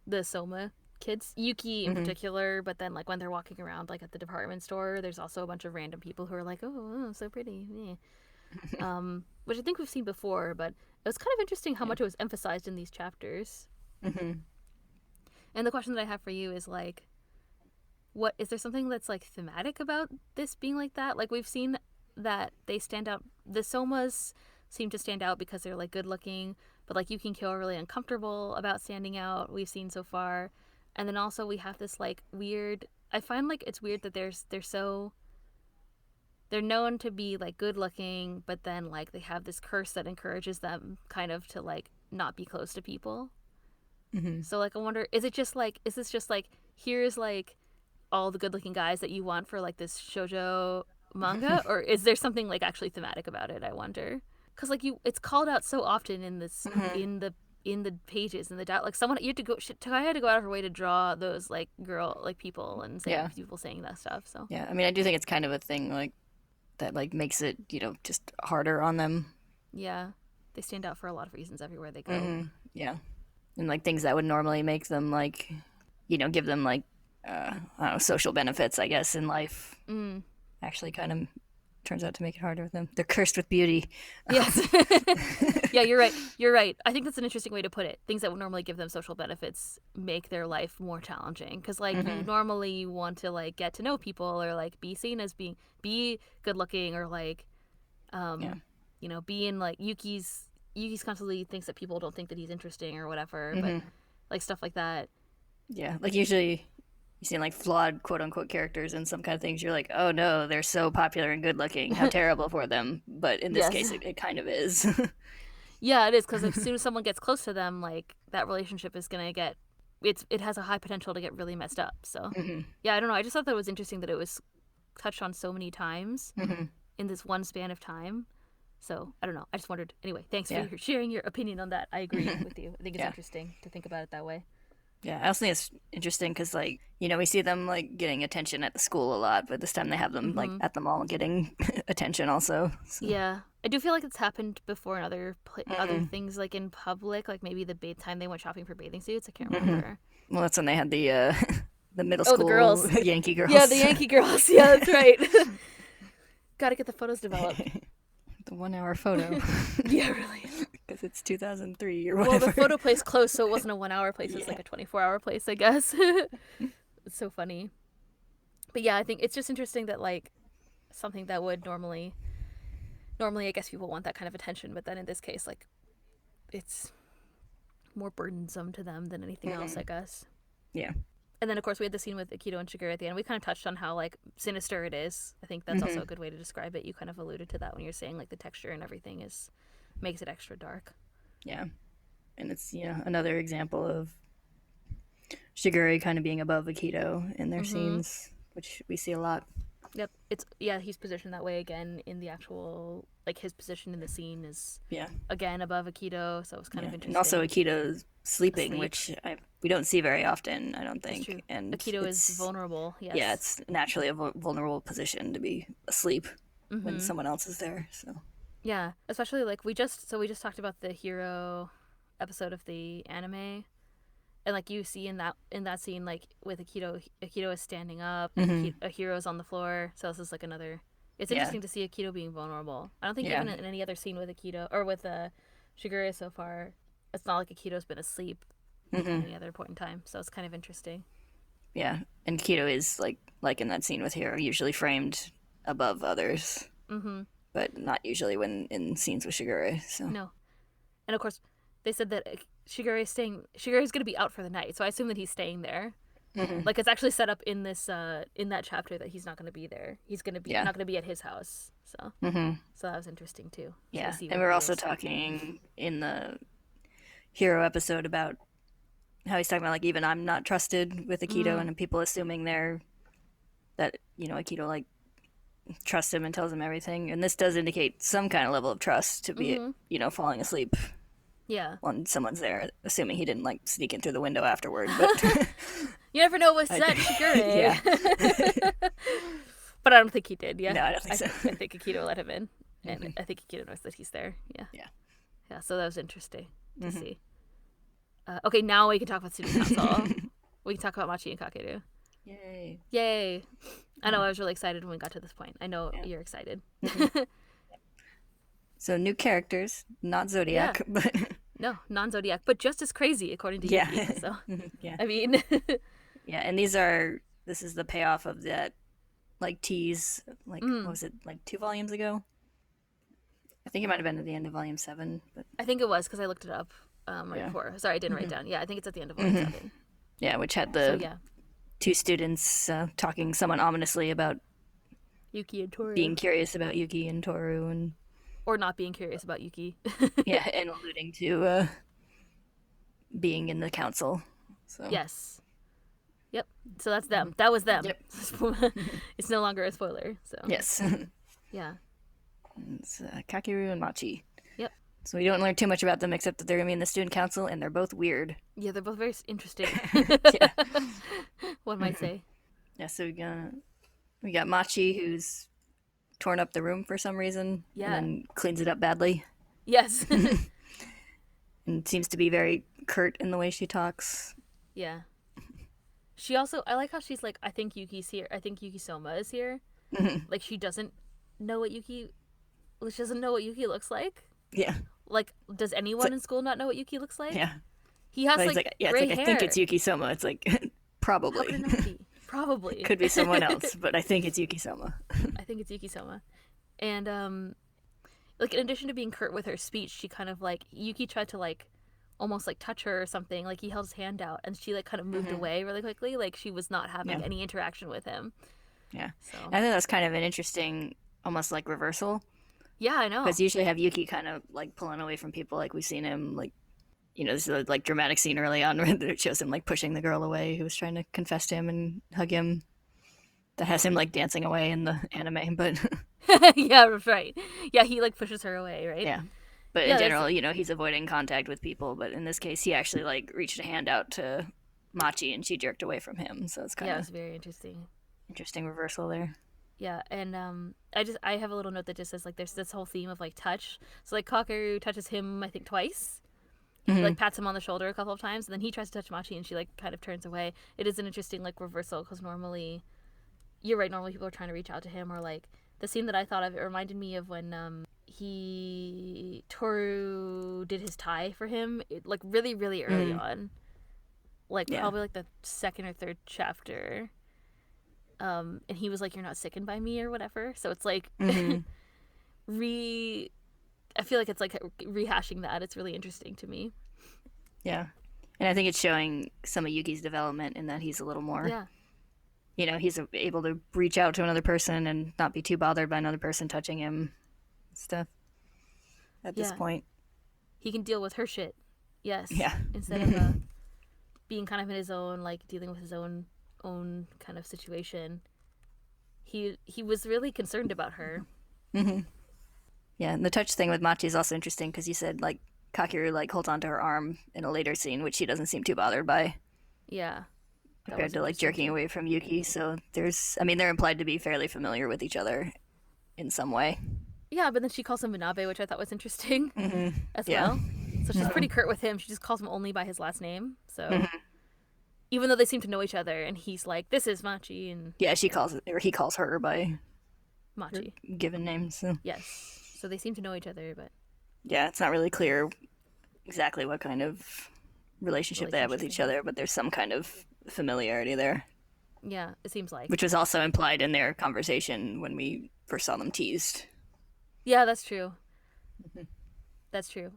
[SPEAKER 1] The Soma kids, Yuki in particular, but then like when they're walking around like at the department store, there's also a bunch of random people who are like, "Oh, so pretty." Yeah. Which I think we've seen before, but it was kind of interesting how much it was emphasized in these chapters.
[SPEAKER 2] Mm-hmm.
[SPEAKER 1] And the question that I have for you is like, what is there something that's like thematic about this being like that? Like we've seen that they stand out. The Somas seem to stand out because they're like good looking, but like Yuki and Kyo are really uncomfortable about standing out. We've seen so far, and then also we have this like weird. I find like it's weird that they're known to be like good looking, but then like they have this curse that encourages them kind of to like not be close to people.
[SPEAKER 2] Mm-hmm.
[SPEAKER 1] So like I wonder, is this just like here's like all the good looking guys that you want for like this shoujo manga, or is there something like actually thematic about it? I wonder, because like it's called out so often in this in the pages in the like someone you had to go Takaya had to go out of her way to draw those like people and people saying that stuff. So
[SPEAKER 2] Yeah, I mean, I do think it's kind of a thing like that, like makes it just harder on them.
[SPEAKER 1] yeah, they stand out for a lot of reasons everywhere they go.
[SPEAKER 2] Mm-hmm. Yeah, and like things that would normally make them like, give them like, I don't know, social benefits, I guess, in life. Actually, kind of turns out to make it harder with them. They're cursed with beauty.
[SPEAKER 1] Yes. Yeah, you're right. You're right. I think that's an interesting way to put it. Things that would normally give them social benefits make their life more challenging. Because, like, you normally want to, like, get to know people or, like, be seen as be good looking or, like, being, like, Yuki's constantly thinks that people don't think that he's interesting or whatever. But, like, stuff like that.
[SPEAKER 2] Yeah, like usually you see like flawed quote unquote characters in some kind of things, you're like, oh no, they're so popular and good looking, how terrible for them. But in this case it kind of is.
[SPEAKER 1] Yeah, it is, because as soon as someone gets close to them, like that relationship is gonna get it has a high potential to get really messed up. So yeah, I don't know, I just thought that was interesting that it was touched on so many times in this one span of time. So I don't know, I just wondered. Anyway, thanks for sharing your opinion on that. I agree with you. I think it's interesting to think about it that way.
[SPEAKER 2] Yeah, I also think it's interesting because, like, we see them, like, getting attention at the school a lot, but this time they have them, like, at the mall getting attention also. So.
[SPEAKER 1] Yeah. I do feel like it's happened before in other things, like in public, like maybe the time they went shopping for bathing suits. I can't remember.
[SPEAKER 2] Well, that's when they had the middle school
[SPEAKER 1] the girls.
[SPEAKER 2] Yankee girls.
[SPEAKER 1] Yeah, the Yankee girls. Yeah, that's right. Gotta get the photos developed.
[SPEAKER 2] The 1 hour photo.
[SPEAKER 1] Yeah, really.
[SPEAKER 2] Because it's 2003 or whatever.
[SPEAKER 1] Well, the photo place closed, so it wasn't a 1 hour place. It was like a 24-hour place, I guess. It's so funny. But yeah, I think it's just interesting that like something that would normally I guess people want that kind of attention, but then in this case, like it's more burdensome to them than anything else, I guess.
[SPEAKER 2] Yeah.
[SPEAKER 1] And then of course we had the scene with Akito and Shigure at the end. We kind of touched on how like sinister it is. I think that's also a good way to describe it. You kind of alluded to that when you're saying like the texture and everything makes it extra dark.
[SPEAKER 2] Yeah. And it's, another example of Shigure kind of being above Akito in their scenes, which we see a lot.
[SPEAKER 1] Yep. He's positioned that way again in the actual, like his position in the scene is again above Akito, so it's kind of interesting.
[SPEAKER 2] And also Akito's sleeping, which we don't see very often, I don't think.
[SPEAKER 1] True.
[SPEAKER 2] And
[SPEAKER 1] Akito is vulnerable, yes.
[SPEAKER 2] Yeah, it's naturally a vulnerable position to be asleep when someone else is there, so.
[SPEAKER 1] Yeah, especially like we just talked about the hero episode of the anime, and like you see in that scene, like with Akito is standing up, a hero's on the floor. So this is like another. It's interesting to see Akito being vulnerable. I don't think even in any other scene with Akito or with Shigure so far, it's not like Akito's been asleep
[SPEAKER 2] Mm-hmm.
[SPEAKER 1] any other point in time. So it's kind of interesting.
[SPEAKER 2] Yeah, and Keto is like in that scene with Hiro, usually framed above others,
[SPEAKER 1] Mm-hmm.
[SPEAKER 2] but not usually when in scenes with Shigure. So
[SPEAKER 1] No, and of course, they said that Shigure is staying. Shigure is going to be out for the night, so I assume that he's staying there.
[SPEAKER 2] mm-hmm.
[SPEAKER 1] Like it's actually set up in this in that chapter that he's not going to be there. He's going to be
[SPEAKER 2] Yeah,
[SPEAKER 1] not going to be at his house. So
[SPEAKER 2] mm-hmm.
[SPEAKER 1] so that was interesting too. So we
[SPEAKER 2] Yeah,
[SPEAKER 1] see
[SPEAKER 2] and
[SPEAKER 1] where
[SPEAKER 2] we're
[SPEAKER 1] he
[SPEAKER 2] also
[SPEAKER 1] is.
[SPEAKER 2] talking in the Hero episode about how he's talking about like even I'm not trusted with Akito,
[SPEAKER 1] Mm,
[SPEAKER 2] and people assuming they're that Akito like trusts him and tells him everything, and this does indicate some kind of level of trust to be
[SPEAKER 1] mm-hmm.
[SPEAKER 2] falling asleep
[SPEAKER 1] Yeah.
[SPEAKER 2] when someone's there, assuming he didn't like sneak in through the window afterward. But
[SPEAKER 1] You never know what's that
[SPEAKER 2] yeah,
[SPEAKER 1] Shigure. But I don't think he did. Yeah,
[SPEAKER 2] no, I don't think so.
[SPEAKER 1] I think Akito let him in, and I think Akito knows that he's there. Yeah,
[SPEAKER 2] Yeah.
[SPEAKER 1] yeah. So that was interesting to see. Okay, now we can talk about student council. We can talk about Machi and Kakeru.
[SPEAKER 2] Yay.
[SPEAKER 1] Yay! I know I was really excited when we got to this point. I know you're excited.
[SPEAKER 2] So new characters, not Zodiac,
[SPEAKER 1] Yeah.
[SPEAKER 2] but
[SPEAKER 1] No, non-zodiac, but just as crazy according to
[SPEAKER 2] yeah,
[SPEAKER 1] Yuki. So
[SPEAKER 2] yeah,
[SPEAKER 1] I mean,
[SPEAKER 2] yeah. And this is the payoff of that like tease, like what was it, like 2 volumes ago? I think it might have been at the end of volume 7, but
[SPEAKER 1] I think it was because I looked it up right
[SPEAKER 2] yeah.
[SPEAKER 1] before. Sorry, I didn't write it down. Yeah, I think it's at the end of volume 7.
[SPEAKER 2] Yeah, which had
[SPEAKER 1] So
[SPEAKER 2] the
[SPEAKER 1] yeah,
[SPEAKER 2] 2 students talking somewhat ominously about
[SPEAKER 1] Yuki and Tohru,
[SPEAKER 2] being curious about Yuki and Tohru, and
[SPEAKER 1] or not being curious about Yuki.
[SPEAKER 2] yeah, and alluding to being in the council. So
[SPEAKER 1] Yes. Yep. So that's them. That was them.
[SPEAKER 2] Yep.
[SPEAKER 1] It's no longer a spoiler. So
[SPEAKER 2] yes,
[SPEAKER 1] yeah.
[SPEAKER 2] it's Kakeru and Machi.
[SPEAKER 1] Yep.
[SPEAKER 2] So we don't learn too much about them except that they're gonna be in the student council, and they're both weird.
[SPEAKER 1] Yeah, they're both very interesting.
[SPEAKER 2] Yeah,
[SPEAKER 1] One might say.
[SPEAKER 2] yeah. So we got Machi who's torn up the room for some reason,
[SPEAKER 1] Yeah.
[SPEAKER 2] and then cleans it up badly,
[SPEAKER 1] Yes.
[SPEAKER 2] and seems to be very curt in the way she talks.
[SPEAKER 1] Yeah. She also, I like how she's like, I think Yuki's here. I think Yuki Soma is here. Like she doesn't know what Yuki, she doesn't know what Yuki looks like.
[SPEAKER 2] Yeah,
[SPEAKER 1] Like, does anyone in school not know what Yuki looks like?
[SPEAKER 2] yeah.
[SPEAKER 1] He has
[SPEAKER 2] But
[SPEAKER 1] like
[SPEAKER 2] yeah,
[SPEAKER 1] gray
[SPEAKER 2] it's like
[SPEAKER 1] hair.
[SPEAKER 2] I think it's Yuki Soma. It's like
[SPEAKER 1] How
[SPEAKER 2] probably
[SPEAKER 1] could it not be? Probably.
[SPEAKER 2] could be someone else, but I think it's Yuki Soma.
[SPEAKER 1] I think it's Yuki Soma. And like in addition to being curt with her speech, she kind of like Yuki tried to like almost like touch her or something. Like he held his hand out and she like kind of moved away really quickly. Like she was not having any interaction with him.
[SPEAKER 2] Yeah,
[SPEAKER 1] So
[SPEAKER 2] I think that's kind of an interesting, almost like reversal,
[SPEAKER 1] yeah, I know.
[SPEAKER 2] because you usually have Yuki kind of like pulling away from people. Like we've seen him like, this is a, like dramatic scene early on where it shows him like pushing the girl away who was trying to confess to him and hug him. That has him like dancing away in the anime, but
[SPEAKER 1] Yeah, right. Yeah, he like pushes her away, right?
[SPEAKER 2] yeah. But
[SPEAKER 1] Yeah,
[SPEAKER 2] in
[SPEAKER 1] there's-
[SPEAKER 2] general, he's avoiding contact with people. But in this case, he actually like reached a hand out to Machi, and she jerked away from him. So it's kind
[SPEAKER 1] Yeah, it
[SPEAKER 2] of
[SPEAKER 1] was very interesting.
[SPEAKER 2] interesting reversal there.
[SPEAKER 1] Yeah, and I have a little note that just says like there's this whole theme of like touch. So like Kakeru touches him I think twice. He like pats him on the shoulder a couple of times, and then he tries to touch Machi, and she like kind of turns away. It is an interesting like reversal because normally, you're right. Normally people are trying to reach out to him, or like the scene that I thought of. It reminded me of when Tohru did his tie for him, like really early on, like
[SPEAKER 2] Yeah.
[SPEAKER 1] probably like the second or third chapter. And he was like, "You're not sickened by me" or whatever. So it's like I feel like it's like rehashing that. It's really interesting to me.
[SPEAKER 2] Yeah. And I think it's showing some of Yuki's development in that he's a little more,
[SPEAKER 1] Yeah.
[SPEAKER 2] he's able to reach out to another person and not be too bothered by another person touching him and stuff at this
[SPEAKER 1] Yeah.
[SPEAKER 2] point.
[SPEAKER 1] He can deal with her shit. Yes.
[SPEAKER 2] Yeah.
[SPEAKER 1] Instead of being kind of in his own, like dealing with his own kind of situation. He was really concerned about her.
[SPEAKER 2] Yeah, and the touch thing with Machi is also interesting because you said, like, Kakeru, like, holds onto her arm in a later scene, which she doesn't seem too bothered by,
[SPEAKER 1] Yeah. That
[SPEAKER 2] compared
[SPEAKER 1] was
[SPEAKER 2] to, like,
[SPEAKER 1] interesting,
[SPEAKER 2] jerking
[SPEAKER 1] too.
[SPEAKER 2] away from Yuki. So they're implied to be fairly familiar with each other in some way.
[SPEAKER 1] Yeah, but then she calls him Minabe, which I thought was interesting as
[SPEAKER 2] Yeah.
[SPEAKER 1] well. So she's pretty curt with him. She just calls him only by his last name. So even though they seem to know each other, and he's like, "This is Machi," and
[SPEAKER 2] Yeah, he calls her by
[SPEAKER 1] Machi.
[SPEAKER 2] given names. So.
[SPEAKER 1] Yes. So they seem to know each other, but
[SPEAKER 2] Yeah, it's not really clear exactly what kind of relationship they have with each other, but there's some kind of familiarity there.
[SPEAKER 1] Yeah, it seems like.
[SPEAKER 2] Which was also implied in their conversation when we first saw them teased.
[SPEAKER 1] Yeah, that's true. That's true.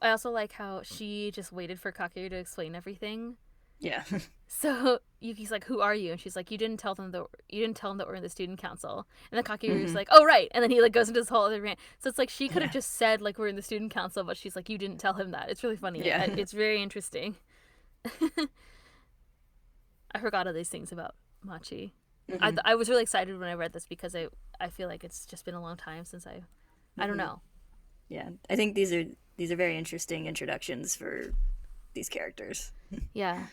[SPEAKER 1] I also like how she just waited for Kakeru to explain everything.
[SPEAKER 2] Yeah.
[SPEAKER 1] So Yuki's like, "Who are you?" And she's like, "You didn't tell them that we're in the student council." And then Kakeru's like, "Oh right," and then he like goes into this whole other rant. So it's like she could have just said like we're in the student council, but she's like, "You didn't tell him that." It's really funny.
[SPEAKER 2] Yeah.
[SPEAKER 1] It's very interesting. I forgot all these things about Machi. I was really excited when I read this because I feel like it's just been a long time since I don't know.
[SPEAKER 2] Yeah, I think these are very interesting introductions for these characters.
[SPEAKER 1] Yeah.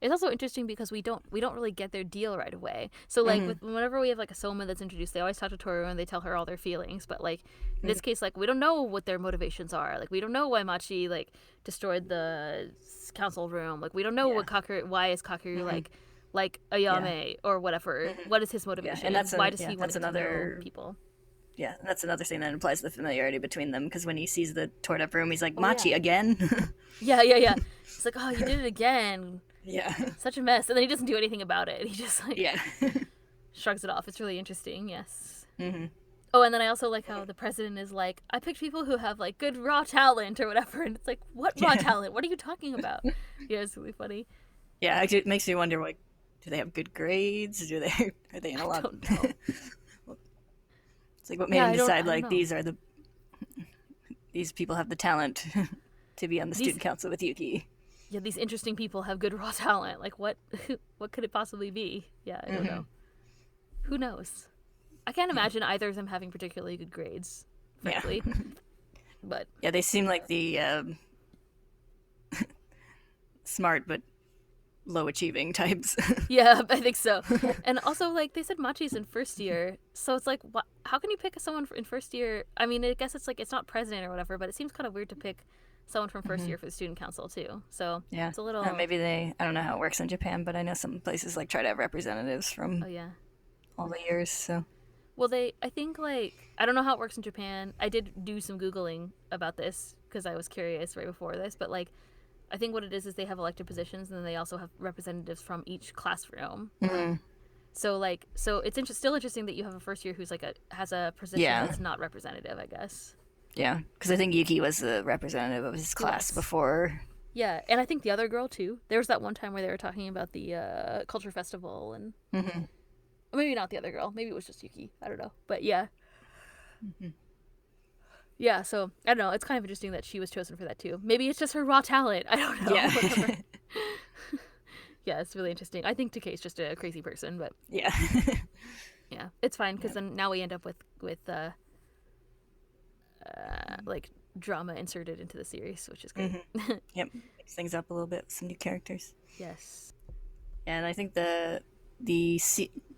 [SPEAKER 1] It's also interesting because we don't really get their deal right away. So like whenever we have like a Soma that's introduced, they always talk to Tohru and they tell her all their feelings. But like in this case, like we don't know what their motivations are. Like we don't know why Machi like destroyed the council room. Like we don't know why is Kakeru like Ayame or whatever. What is his motivation?
[SPEAKER 2] And
[SPEAKER 1] why does he want to know people?
[SPEAKER 2] Yeah, that's another thing that implies the familiarity between them, because when he sees the torn up room, he's like, Machi, again?
[SPEAKER 1] Yeah. He's like, oh, you did it again.
[SPEAKER 2] Yeah.
[SPEAKER 1] Such a mess. And then he doesn't do anything about it. He just like shrugs it off. It's really interesting, yes. Oh, and then I also like how the president is like, I picked people who have like good raw talent or whatever. And it's like, what raw talent? What are you talking about? Yeah, it's really funny.
[SPEAKER 2] Yeah, actually, it makes me wonder, like, do they have good grades? Are they in a lot?
[SPEAKER 1] I don't know.
[SPEAKER 2] It's like what made him decide like these people have the talent to be on the student council with Yuki.
[SPEAKER 1] Yeah, these interesting people have good raw talent. Like what could it possibly be? Yeah, I don't know. Who knows? I can't imagine either of them having particularly good grades, frankly. Yeah. But
[SPEAKER 2] yeah, they seem like the smart but low achieving types.
[SPEAKER 1] Yeah, I think so. And also, like, they said Machi's in first year, so it's like, how can you pick someone in first year? I mean, I guess it's like, it's not president or whatever, but it seems kind of weird to pick someone from first year for the student council too. So
[SPEAKER 2] yeah,
[SPEAKER 1] it's a little
[SPEAKER 2] maybe I don't know how it works in Japan, but I know some places like try to have representatives from all the years. So
[SPEAKER 1] well, I think like, I don't know how it works in Japan. I did do some Googling about this because I was curious right before this, but like, I think what it is they have elected positions, and then they also have representatives from each classroom. So like, it's still interesting that you have a first year who's like has a position that's not representative, I guess.
[SPEAKER 2] Yeah, because I think Yuki was the representative of his class before.
[SPEAKER 1] Yeah, and I think the other girl too. There was that one time where they were talking about the culture festival, and or maybe not the other girl. Maybe it was just Yuki. I don't know, but yeah. Yeah, so I don't know. It's kind of interesting that she was chosen for that too. Maybe it's just her raw talent. I don't know.
[SPEAKER 2] Yeah.
[SPEAKER 1] Yeah, it's really interesting. I think Takei's just a crazy person, but
[SPEAKER 2] yeah,
[SPEAKER 1] it's fine because then now we end up with like drama inserted into the series, which is great.
[SPEAKER 2] Yep, mix things up a little bit with some new characters.
[SPEAKER 1] Yes.
[SPEAKER 2] And I think the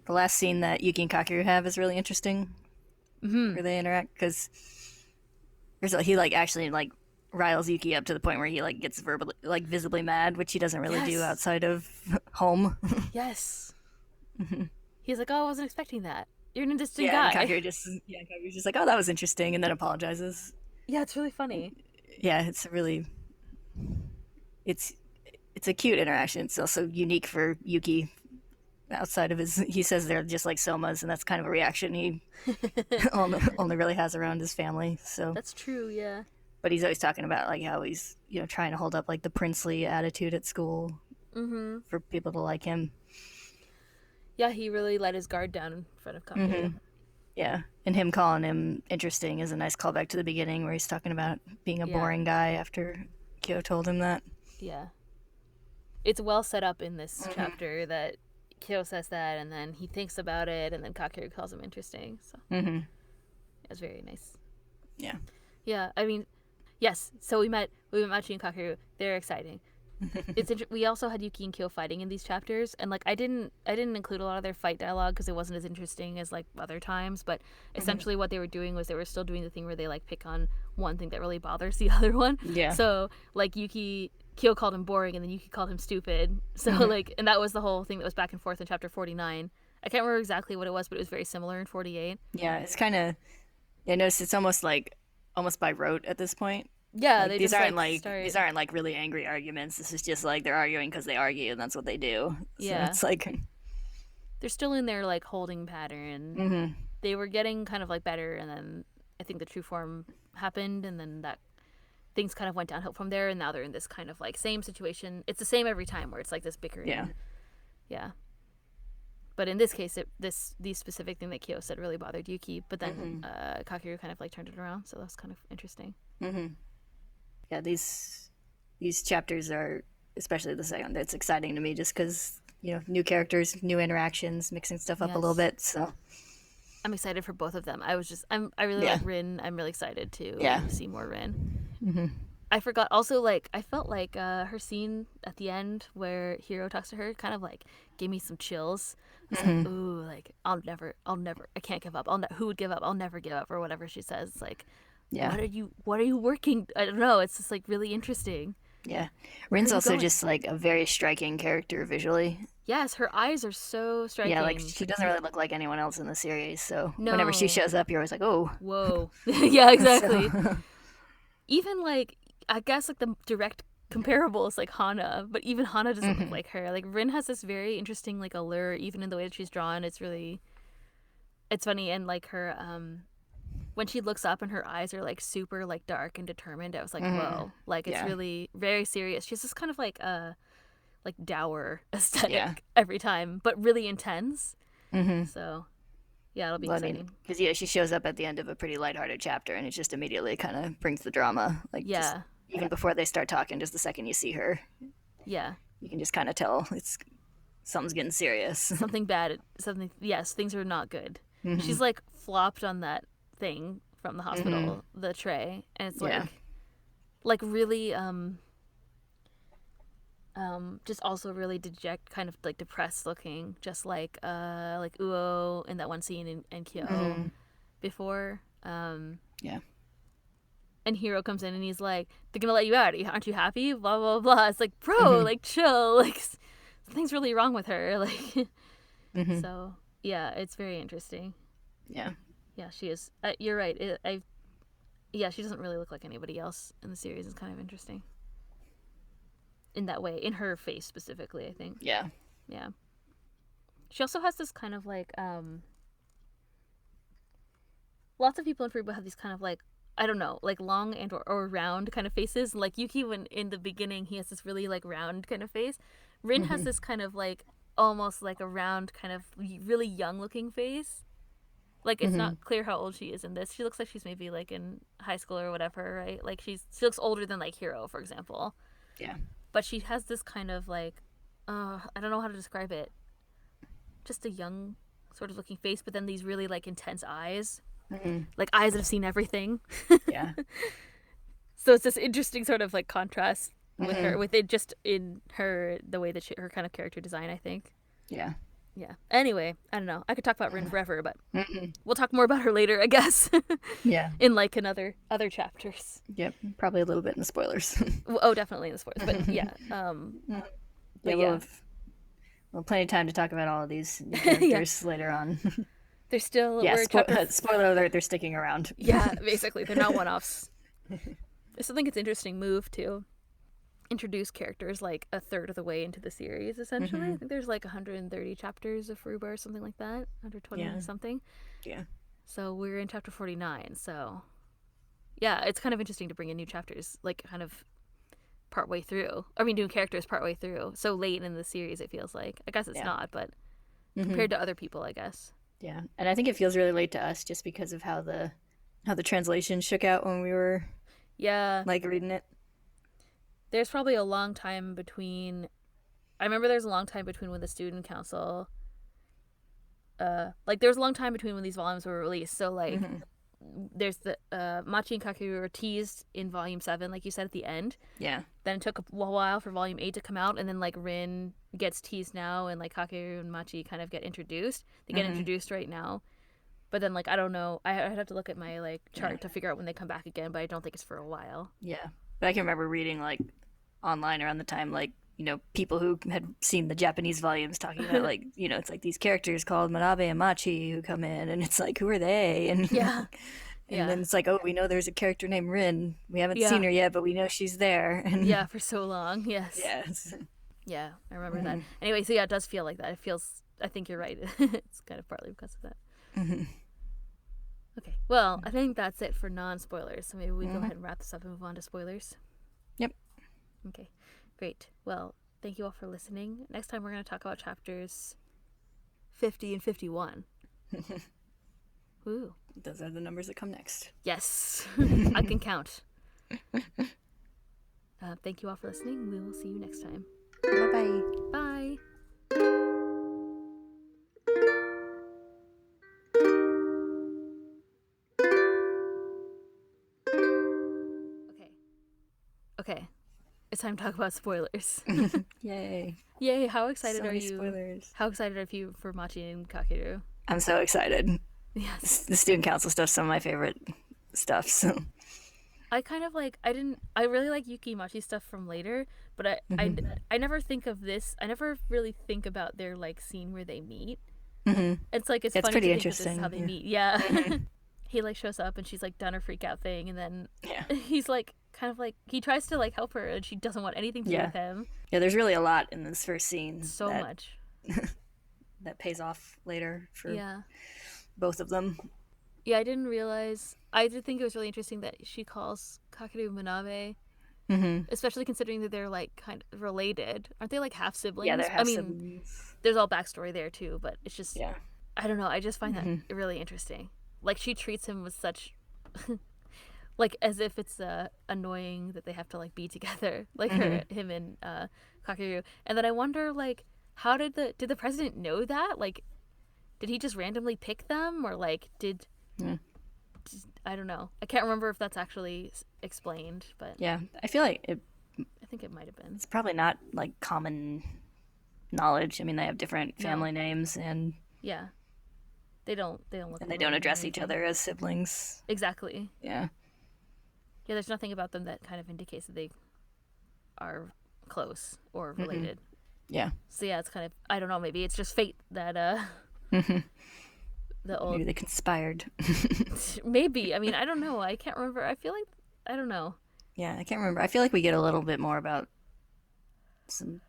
[SPEAKER 2] last scene that Yuki and Kakeru have is really interesting. Where they interact, because he like actually like riles Yuki up to the point where he like gets visibly mad, which he doesn't really do outside of home.
[SPEAKER 1] Yes. He's like, oh, I wasn't expecting that. You're an interesting guy.
[SPEAKER 2] And Kakeru's just like, oh, that was interesting, and then apologizes.
[SPEAKER 1] Yeah, it's really funny.
[SPEAKER 2] Yeah, it's a cute interaction. It's also unique for Yuki. Outside of he says they're just like somas, and that's kind of a reaction he only really has around his family. So
[SPEAKER 1] that's true, yeah.
[SPEAKER 2] But he's always talking about like how he's trying to hold up like the princely attitude at school for people to like him.
[SPEAKER 1] Yeah, he really let his guard down in front of Kakeru.
[SPEAKER 2] Yeah, and him calling him interesting is a nice callback to the beginning where he's talking about being a boring guy after Kyo told him that. Yeah,
[SPEAKER 1] it's well set up in this chapter that Kyo says that, and then he thinks about it, and then Kakeru calls him interesting. So it's very nice.
[SPEAKER 2] Yeah.
[SPEAKER 1] Yeah, I mean, yes. So we met Machi and Kakeru. They're exciting. We also had Yuki and Kyo fighting in these chapters, and like I didn't include a lot of their fight dialogue because it wasn't as interesting as like other times. But essentially, what they were doing was they were still doing the thing where they like pick on one thing that really bothers the other one.
[SPEAKER 2] Yeah.
[SPEAKER 1] So like Kyo called him boring, and then Yuki called him stupid. So like, and that was the whole thing that was back and forth in chapter 49. I can't remember exactly what it was, but it was very similar in 48.
[SPEAKER 2] Yeah, it's kind of. I noticed it's almost by rote at this point,
[SPEAKER 1] Yeah,
[SPEAKER 2] Like
[SPEAKER 1] they
[SPEAKER 2] these
[SPEAKER 1] just
[SPEAKER 2] aren't
[SPEAKER 1] like
[SPEAKER 2] like
[SPEAKER 1] start.
[SPEAKER 2] these aren't like really angry arguments. This is just like they're arguing because they argue, and that's what they do. So
[SPEAKER 1] Yeah,
[SPEAKER 2] it's like,
[SPEAKER 1] they're still in their like holding pattern.
[SPEAKER 2] mm-hmm.
[SPEAKER 1] They were getting kind of like better, and then I think the true form happened, and then that things kind of went downhill from there, and now they're in this kind of like same situation. It's the same every time where it's like this
[SPEAKER 2] Yeah.
[SPEAKER 1] bickering. Yeah. But in this case, these specific thing that Kyo said really bothered Yuki, but then Kakeru kind of like turned it around, so that was kind of interesting.
[SPEAKER 2] Mm-hmm. Yeah, these chapters are, especially the second, it's exciting to me just because, new characters, new interactions, mixing stuff up a little
[SPEAKER 1] Yes.
[SPEAKER 2] bit. So
[SPEAKER 1] I'm excited for both of them. I really
[SPEAKER 2] yeah,
[SPEAKER 1] like Rin. I'm really excited to
[SPEAKER 2] yeah,
[SPEAKER 1] see more Rin.
[SPEAKER 2] mm-hmm.
[SPEAKER 1] I forgot also, like, I felt like her scene at the end where Hiro talks to her kind of like gave me some chills. I was like, ooh, like I'll never, I can't give up. Who would give up? I'll never give up, or whatever she says. It's like,
[SPEAKER 2] Yeah,
[SPEAKER 1] what are you working? I don't know. It's just like really interesting.
[SPEAKER 2] yeah.
[SPEAKER 1] Where are
[SPEAKER 2] Rin's
[SPEAKER 1] you
[SPEAKER 2] also
[SPEAKER 1] going?
[SPEAKER 2] just like a very striking character visually.
[SPEAKER 1] Yes, her eyes are so striking.
[SPEAKER 2] Yeah, like she doesn't really look like anyone else in the series. So whenever she
[SPEAKER 1] No.
[SPEAKER 2] shows up, you're always like, oh,
[SPEAKER 1] Whoa. Yeah, exactly.
[SPEAKER 2] so,
[SPEAKER 1] Even like, I guess like the direct comparable is like Hana, but even Hana doesn't look like her. Like Rin has this very interesting like allure, even in the way that she's drawn. It's funny, and like her when she looks up and her eyes are like super like dark and determined, I was like, whoa, like it's
[SPEAKER 2] yeah,
[SPEAKER 1] really very serious. She has this kind of like dour aesthetic
[SPEAKER 2] yeah.
[SPEAKER 1] every time, but really intense. So yeah, it'll be
[SPEAKER 2] Well, I
[SPEAKER 1] exciting.
[SPEAKER 2] mean, because she shows up at the end of a pretty lighthearted chapter, and it just immediately kind of brings the drama. Like just
[SPEAKER 1] Yeah,
[SPEAKER 2] even before they start talking, just the second you see her,
[SPEAKER 1] yeah.
[SPEAKER 2] you can just kind of tell something's getting serious.
[SPEAKER 1] Something bad. Something. Yes, things are not good. She's like flopped on that thing from the hospital, the tray, and it's like,
[SPEAKER 2] Yeah.
[SPEAKER 1] like really, just also really deject, kind of like depressed looking, just like Uo in that one scene in Kyo before.
[SPEAKER 2] Yeah.
[SPEAKER 1] And Hiro comes in and he's like, "They're gonna let you out. Aren't you happy?" Blah blah blah. It's like, bro, like chill. Like something's really wrong with her. Like, so yeah, it's very interesting.
[SPEAKER 2] Yeah.
[SPEAKER 1] Yeah, she is. You're right. Yeah, she doesn't really look like anybody else in the series. It's kind of interesting in that way, in her face specifically, I think.
[SPEAKER 2] Yeah.
[SPEAKER 1] Yeah. She also has this kind of like lots of people in Furuba have these kind of like, I don't know, like long and or round kind of faces. Like Yuki, when in the beginning he has this really like round kind of face. Rin has this kind of like almost like a round kind of really young looking face. Like it's not clear how old she is in this. She looks like she's maybe like in high school or whatever, right? Like she looks older than like Hiro, for example.
[SPEAKER 2] Yeah.
[SPEAKER 1] But she has this kind of like, I don't know how to describe it. Just a young sort of looking face, but then these really like intense eyes, like eyes that have seen everything.
[SPEAKER 2] Yeah.
[SPEAKER 1] So it's this interesting sort of like contrast with her, with it just in her, the way that her kind of character design, I think.
[SPEAKER 2] Yeah.
[SPEAKER 1] Yeah. Anyway, I don't know. I could talk about Rin forever, but we'll talk more about her later, I guess.
[SPEAKER 2] Yeah.
[SPEAKER 1] In like another other chapters.
[SPEAKER 2] Yep. Probably a little bit in the spoilers.
[SPEAKER 1] Oh, definitely in the spoilers, but yeah.
[SPEAKER 2] Yeah,
[SPEAKER 1] But
[SPEAKER 2] we'll have plenty of time to talk about all of these new characters later on.
[SPEAKER 1] They're still
[SPEAKER 2] Yeah,
[SPEAKER 1] we're chapter.
[SPEAKER 2] spoiler alert, they're sticking around.
[SPEAKER 1] Yeah, basically they're not one-offs. I still think it's an interesting move to introduce characters like a third of the way into the series, essentially. I think there's like 130 chapters of Furuba or something like that, 120 something.
[SPEAKER 2] Yeah.
[SPEAKER 1] So we're in chapter 49. So yeah, it's kind of interesting to bring in new chapters, like kind of partway through. I mean, new characters partway through. So late in the series, it feels like. I guess it's not, but compared to other people, I guess.
[SPEAKER 2] Yeah, and I think it feels really late to us just because of how the translation shook out when we were like reading it.
[SPEAKER 1] There's probably a long time between. I remember there's a long time between when the student council. Like there was a long time between when these volumes were released. So like, there's the Machi and Kakeru were teased in volume 7, like you said at the end.
[SPEAKER 2] Yeah.
[SPEAKER 1] Then it took a while for volume 8 to come out, and then like Rin gets teased now, and like Kakeru and Machi kind of get introduced. They get introduced right now, but then like I don't know. I'd have to look at my like chart to figure out when they come back again. But I don't think it's for a while.
[SPEAKER 2] Yeah, but I can remember reading like online around the time, like people who had seen the Japanese volumes talking about like it's like these characters called Manabe and Machi who come in, and it's like who are they? And
[SPEAKER 1] Yeah.
[SPEAKER 2] And then it's like, oh, we know there's a character named Rin. We haven't seen her yet, but we know she's there. And
[SPEAKER 1] Yeah, for so long. Yes.
[SPEAKER 2] yes.
[SPEAKER 1] Yeah, I remember that. Anyway, so yeah, it does feel like that. It feels, I think you're right. It's kind of partly because of that. Okay, well, I think that's it for non-spoilers. So maybe we go ahead and wrap this up and move on to spoilers.
[SPEAKER 2] Yep.
[SPEAKER 1] Okay, great. Well, thank you all for listening. Next time we're going to talk about chapters 50 and 51. Woo.
[SPEAKER 2] Those are the numbers that come next.
[SPEAKER 1] Yes, I can count. Thank you all for listening. We will see you next time.
[SPEAKER 2] Bye-bye.
[SPEAKER 1] Bye. Okay. It's time to talk about spoilers.
[SPEAKER 2] Yay.
[SPEAKER 1] Yay, how excited
[SPEAKER 2] So
[SPEAKER 1] are
[SPEAKER 2] many
[SPEAKER 1] you?
[SPEAKER 2] spoilers.
[SPEAKER 1] How excited are you for Machi and Kakeru?
[SPEAKER 2] I'm so excited.
[SPEAKER 1] Yes.
[SPEAKER 2] The student council stuff's some of my favorite stuff, so.
[SPEAKER 1] I kind of like, I really like Yuki Machi stuff from later, but I never think of this, I never really think about their like scene where they meet. It's like, it's funny
[SPEAKER 2] pretty
[SPEAKER 1] to think
[SPEAKER 2] interesting.
[SPEAKER 1] that this is how they meet. Yeah. He like shows up and she's like done her freak out thing, and then he's like, kind of like, he tries to like help her and she doesn't want anything to do with him.
[SPEAKER 2] Yeah, there's really a lot in this first scene.
[SPEAKER 1] So much.
[SPEAKER 2] That pays off later for
[SPEAKER 1] Yeah.
[SPEAKER 2] both of them.
[SPEAKER 1] Yeah, I didn't realize. I did think it was really interesting that she calls Kakeru Manabe, especially considering that they're like kind of related. Aren't they like half siblings?
[SPEAKER 2] Yeah, they're half siblings.
[SPEAKER 1] There's all backstory there too, but it's just,
[SPEAKER 2] Yeah.
[SPEAKER 1] I don't know. I just find that really interesting. Like, she treats him with such, like, as if it's annoying that they have to like be together, like him and Kakeru. And then I wonder, like, how did the president know that? Like, did he just randomly pick them, or like did I don't know. I can't remember if that's actually explained, but
[SPEAKER 2] yeah, I feel like
[SPEAKER 1] I think it might have been.
[SPEAKER 2] it's probably not like common knowledge. I mean, they have different family names, and
[SPEAKER 1] yeah, they don't look.
[SPEAKER 2] And they don't address each other as siblings.
[SPEAKER 1] Exactly.
[SPEAKER 2] Yeah.
[SPEAKER 1] Yeah, there's nothing about them that kind of indicates that they are close or related.
[SPEAKER 2] Yeah.
[SPEAKER 1] So yeah, it's kind of, I don't know, maybe it's just fate that the old,
[SPEAKER 2] Maybe they conspired.
[SPEAKER 1] maybe. I mean, I don't know. I can't remember. I feel like, I don't know.
[SPEAKER 2] Yeah, I can't remember. I feel like we get a little bit more about some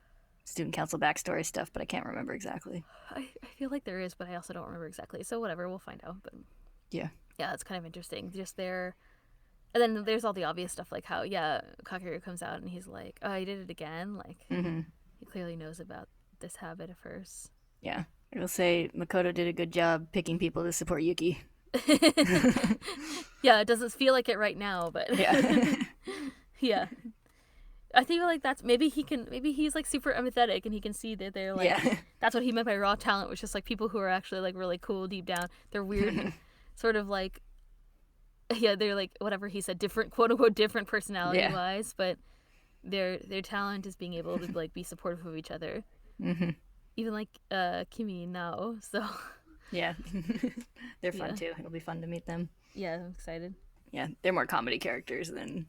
[SPEAKER 2] student council backstory stuff, but I can't remember exactly.
[SPEAKER 1] I feel like there is, but I also don't remember exactly. So whatever, we'll find out. But
[SPEAKER 2] yeah,
[SPEAKER 1] it's kind of interesting. Just there, and then there's all the obvious stuff, like how Kakeru comes out and he's like, "Oh, he did it again." Like he clearly knows about this habit of hers.
[SPEAKER 2] Yeah, I will say Makoto did a good job picking people to support Yuki.
[SPEAKER 1] Yeah, it doesn't feel like it right now, but
[SPEAKER 2] yeah.
[SPEAKER 1] Yeah. I think like that's maybe he's like super empathetic and he can see that they're like that's what he meant by raw talent, which is like people who are actually like really cool deep down. They're weird sort of like they're like whatever he said, different, quote unquote different personality wise, but their talent is being able to like be supportive of each other. Even like Kimi and Nao, so
[SPEAKER 2] yeah. They're fun too. It'll be fun to meet them.
[SPEAKER 1] Yeah, I'm excited.
[SPEAKER 2] Yeah, they're more comedy characters than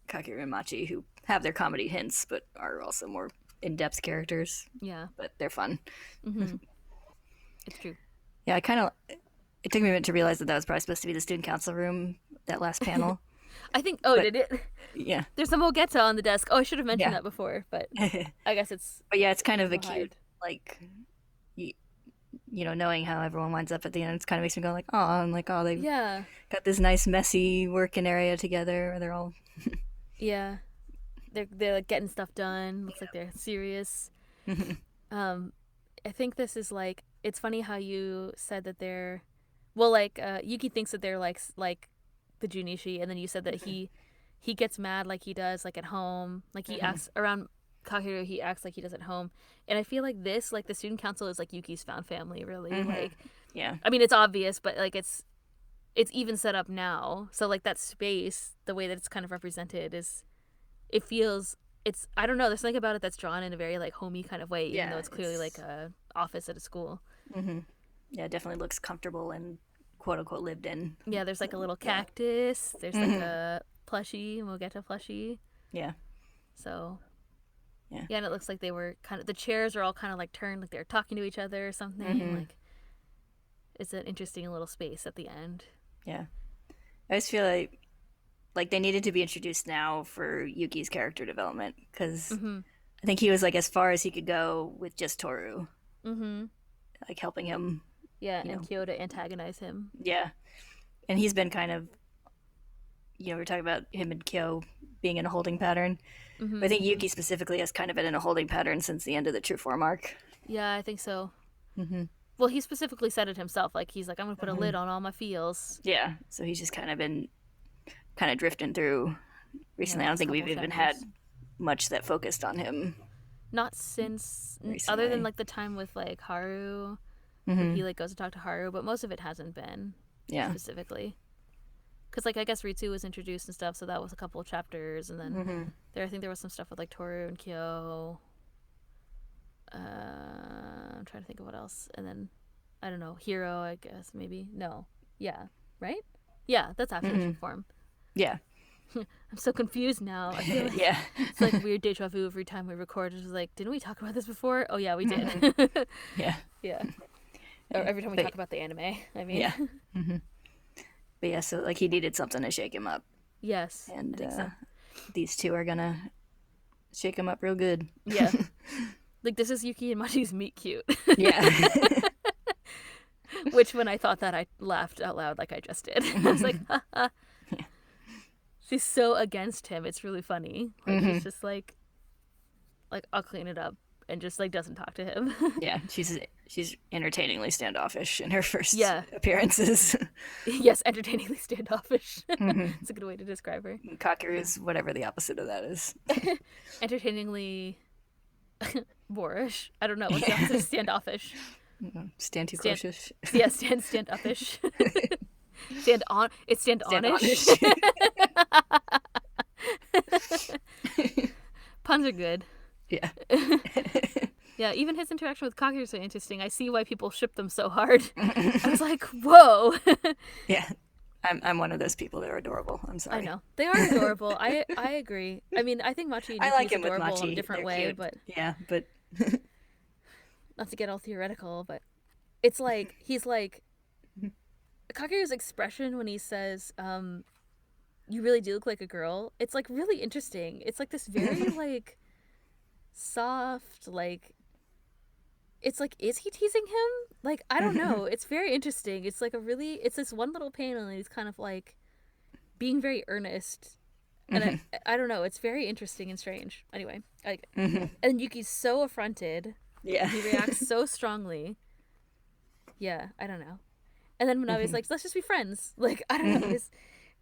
[SPEAKER 2] Kakeru and Machi, who have their comedy hints but are also more in-depth characters.
[SPEAKER 1] Yeah,
[SPEAKER 2] but they're fun.
[SPEAKER 1] It's true.
[SPEAKER 2] Yeah, it took me a minute to realize that was probably supposed to be the student council room, that last panel.
[SPEAKER 1] I think, did it?
[SPEAKER 2] Yeah.
[SPEAKER 1] There's some Mogeta on the desk. Oh, I should have mentioned that before, but I guess it's...
[SPEAKER 2] But yeah, it's kind of a cute, like, you know, knowing how everyone winds up at the end, it kind of makes me go like, oh, I'm like, oh, they've got this nice, messy working area together, where they're all...
[SPEAKER 1] Yeah. They're like getting stuff done. Looks like they're serious. I think this is like, it's funny how you said that they're, well, like Yuki thinks that they're like the Junichi, and then you said that he gets mad like he does like at home, like he acts around Kakeru, he acts like he does at home. And I feel like this, like the student council is like Yuki's found family, really. Like,
[SPEAKER 2] yeah,
[SPEAKER 1] I mean, it's obvious, but like it's even set up now, so like that space, the way that it's kind of represented is, it feels, it's, I don't know, there's something about it that's drawn in a very like homey kind of way, even though it's clearly like a office at a school.
[SPEAKER 2] Yeah, it definitely looks comfortable and quote unquote lived in.
[SPEAKER 1] Yeah, there's like a little cactus, there's like a plushie, Mogeta plushie.
[SPEAKER 2] Yeah.
[SPEAKER 1] So yeah, and it looks like they were kind of, the chairs are all kind of like turned, like they're talking to each other or something. Like, it's an interesting little space at the end.
[SPEAKER 2] Yeah. I just feel like they needed to be introduced now for Yuki's character development because
[SPEAKER 1] Mm-hmm.
[SPEAKER 2] I think he was like as far as he could go with just Tohru,
[SPEAKER 1] Mm-hmm.
[SPEAKER 2] like helping him,
[SPEAKER 1] Yeah,
[SPEAKER 2] you
[SPEAKER 1] and
[SPEAKER 2] know.
[SPEAKER 1] Kyoto antagonize him.
[SPEAKER 2] Yeah. And he's been kind of, we're talking about him and Kyo being in a holding pattern. But I
[SPEAKER 1] Mm-hmm.
[SPEAKER 2] think Yuki specifically has kind of been in a holding pattern since the end of the True Form arc.
[SPEAKER 1] Yeah, I think so.
[SPEAKER 2] Mm-hmm.
[SPEAKER 1] Well, he specifically said it himself. Like, he's like, I'm gonna put a
[SPEAKER 2] Mm-hmm.
[SPEAKER 1] lid on all my feels.
[SPEAKER 2] Yeah. So he's just kind of been kind of drifting through
[SPEAKER 1] Yeah,
[SPEAKER 2] recently.
[SPEAKER 1] the
[SPEAKER 2] I don't
[SPEAKER 1] last
[SPEAKER 2] think we've
[SPEAKER 1] couple
[SPEAKER 2] even had
[SPEAKER 1] chapters.
[SPEAKER 2] much that focused on him
[SPEAKER 1] Not since, other than
[SPEAKER 2] recently.
[SPEAKER 1] like the time with like Haru, when
[SPEAKER 2] Mm-hmm.
[SPEAKER 1] he like goes to talk to Haru, but most of it hasn't been
[SPEAKER 2] Yeah.
[SPEAKER 1] specifically. Because like I guess Ritsu was introduced and stuff, so that was a couple of chapters, and then
[SPEAKER 2] Mm-hmm.
[SPEAKER 1] I think there was some stuff with like Toru and Kyo. I'm trying to think of what else, and then I don't know, Hero, I guess maybe no, yeah, right, yeah, that's after the
[SPEAKER 2] Mm-hmm.
[SPEAKER 1] true form.
[SPEAKER 2] Yeah.
[SPEAKER 1] I'm so confused now. I feel like
[SPEAKER 2] Yeah.
[SPEAKER 1] it's like weird deja vu every time we record. It's like, didn't we talk about this before? Oh yeah, we did.
[SPEAKER 2] Yeah.
[SPEAKER 1] Yeah. Or every time we
[SPEAKER 2] But
[SPEAKER 1] talk about the anime. I mean,
[SPEAKER 2] yeah. Mm-hmm. But yeah, so like he needed something to shake him up,
[SPEAKER 1] yes, I
[SPEAKER 2] and
[SPEAKER 1] think so.
[SPEAKER 2] these two are gonna shake him up real good.
[SPEAKER 1] Yeah, like this is Yuki and Machi's meet cute.
[SPEAKER 2] Yeah.
[SPEAKER 1] Which when I thought that, I laughed out loud like I just did. I was like, haha.
[SPEAKER 2] Yeah.
[SPEAKER 1] She's so against him. It's really funny. Like
[SPEAKER 2] Mm-hmm.
[SPEAKER 1] she's just like I'll clean it up, and just like doesn't talk to him.
[SPEAKER 2] Yeah, she's entertainingly standoffish in her first
[SPEAKER 1] Yeah.
[SPEAKER 2] appearances.
[SPEAKER 1] Yes, entertainingly standoffish.
[SPEAKER 2] Mm-hmm.
[SPEAKER 1] It's a good way to describe her.
[SPEAKER 2] Kakeru is whatever the opposite of that is.
[SPEAKER 1] Entertainingly boorish. I don't know what's the opposite of standoffish.
[SPEAKER 2] Stand too
[SPEAKER 1] Stand-
[SPEAKER 2] close.
[SPEAKER 1] Yeah, stand upish. Stand on. It's stand onish. Puns are good.
[SPEAKER 2] Yeah.
[SPEAKER 1] Yeah, even his interaction with Kakeru is so interesting. I see why people ship them so hard. I was like, whoa.
[SPEAKER 2] Yeah. I'm one of those people that are adorable. I'm sorry.
[SPEAKER 1] I know. They are adorable. I agree. I mean, I think Machi and
[SPEAKER 2] I
[SPEAKER 1] Yuki
[SPEAKER 2] like
[SPEAKER 1] is
[SPEAKER 2] him with
[SPEAKER 1] adorable
[SPEAKER 2] Machi.
[SPEAKER 1] in a different
[SPEAKER 2] They're
[SPEAKER 1] way,
[SPEAKER 2] cute.
[SPEAKER 1] but
[SPEAKER 2] Yeah, but
[SPEAKER 1] not to get all theoretical, but it's like he's like Kakeru's expression when he says, you really do look like a girl. It's like really interesting. It's like this very like soft, like it's like, is he teasing him? Like, I don't know. It's very interesting. It's like it's this one little panel and he's kind of like being very earnest. And I don't know. It's very interesting and strange. Anyway, like, and Yuki's so affronted.
[SPEAKER 2] yeah.
[SPEAKER 1] He reacts so strongly. Yeah, I don't know. And then Manabe's like, let's just be friends. Like, I don't know. He's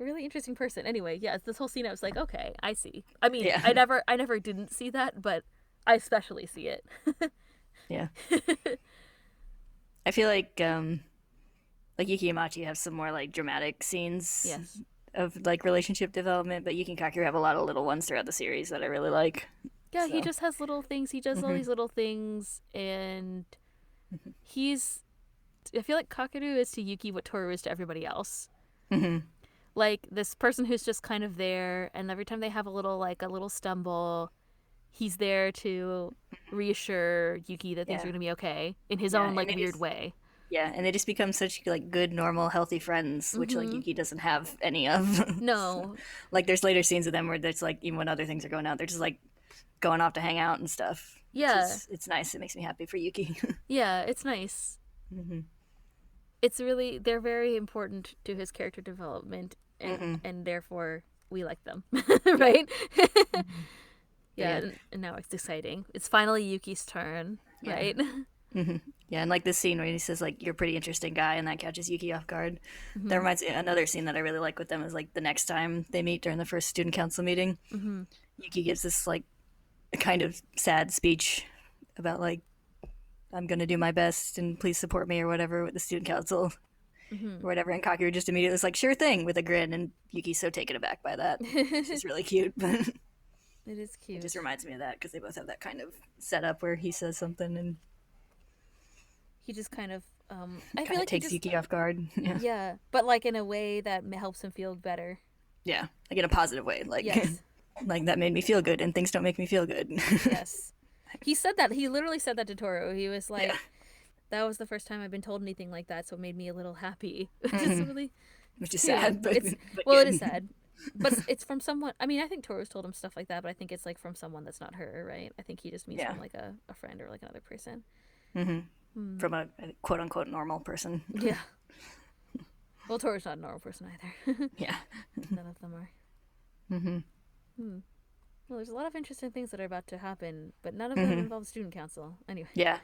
[SPEAKER 1] a really interesting person. Anyway, yeah, this whole scene, I was like, okay, I see. I mean,
[SPEAKER 2] Yeah.
[SPEAKER 1] I never didn't see that, but I especially see it.
[SPEAKER 2] Yeah. I feel like Yuki and Machi have some more like dramatic scenes
[SPEAKER 1] Yes.
[SPEAKER 2] of like relationship development, but Yuki and Kakeru have a lot of little ones throughout the series that I really like.
[SPEAKER 1] Yeah, he
[SPEAKER 2] So.
[SPEAKER 1] just has little things. He does all these little things, and I feel like Kakeru is to Yuki what Tohru is to everybody else.
[SPEAKER 2] Mm-hmm.
[SPEAKER 1] Like this person who's just kind of there, and every time they have a little stumble, he's there to reassure Yuki that things are
[SPEAKER 2] Yeah.
[SPEAKER 1] gonna be okay in his
[SPEAKER 2] Yeah,
[SPEAKER 1] own
[SPEAKER 2] and
[SPEAKER 1] like
[SPEAKER 2] it
[SPEAKER 1] weird
[SPEAKER 2] is-
[SPEAKER 1] way.
[SPEAKER 2] Yeah, and they just become such like good, normal, healthy friends, which like Yuki doesn't have any of.
[SPEAKER 1] No,
[SPEAKER 2] Like there's later scenes of them where there's like even when other things are going on, they're just like going off to hang out and stuff.
[SPEAKER 1] Yeah.
[SPEAKER 2] It's nice. It makes me happy for Yuki.
[SPEAKER 1] yeah, it's nice.
[SPEAKER 2] Mm-hmm.
[SPEAKER 1] It's really they're very important to his character development, and therefore we like them, right? Yeah, and now it's exciting. It's finally Yuki's turn, right?
[SPEAKER 2] Mm-hmm. Yeah, and like this scene where he says like you're a pretty interesting guy, and that catches Yuki off guard. That reminds me another scene that I really like with them is like the next time they meet during the first student council meeting. Yuki gives this like kind of sad speech about like I'm gonna do my best and please support me or whatever with the student council or whatever. And Kakeru just immediately was like sure thing with a grin, and Yuki's so taken aback by that. It's really cute, but
[SPEAKER 1] It is cute.
[SPEAKER 2] it just reminds me of that because they both have that kind of setup where he says something and
[SPEAKER 1] He just kind of I
[SPEAKER 2] kind
[SPEAKER 1] feel
[SPEAKER 2] of
[SPEAKER 1] like he
[SPEAKER 2] takes
[SPEAKER 1] just,
[SPEAKER 2] Yuki off guard. Yeah.
[SPEAKER 1] yeah, but like in a way that helps him feel better.
[SPEAKER 2] Yeah, like in a positive way. Like,
[SPEAKER 1] Yes.
[SPEAKER 2] like that made me feel good, and things don't make me feel good.
[SPEAKER 1] Yes. He said that. He literally said that to Tohru. He was like,
[SPEAKER 2] Yeah.
[SPEAKER 1] that was the first time I've been told anything like that, so it made me a little happy. Which is really
[SPEAKER 2] which is
[SPEAKER 1] Yeah,
[SPEAKER 2] sad, but,
[SPEAKER 1] it's
[SPEAKER 2] but
[SPEAKER 1] well, it
[SPEAKER 2] good.
[SPEAKER 1] is sad, but it's from someone. I mean, I think Toru's told him stuff like that, but I think it's like from someone that's not her, right? I think he just means
[SPEAKER 2] Yeah.
[SPEAKER 1] from like a friend or like another person.
[SPEAKER 2] Hmm.
[SPEAKER 1] Hmm.
[SPEAKER 2] From a quote unquote normal person.
[SPEAKER 1] Yeah. Well, Toru's not a normal person either.
[SPEAKER 2] Yeah.
[SPEAKER 1] None of them are.
[SPEAKER 2] Hmm.
[SPEAKER 1] Hmm. Well, there's a lot of interesting things that are about to happen, but none of them
[SPEAKER 2] Hmm.
[SPEAKER 1] involve student council. Anyway.
[SPEAKER 2] Yeah.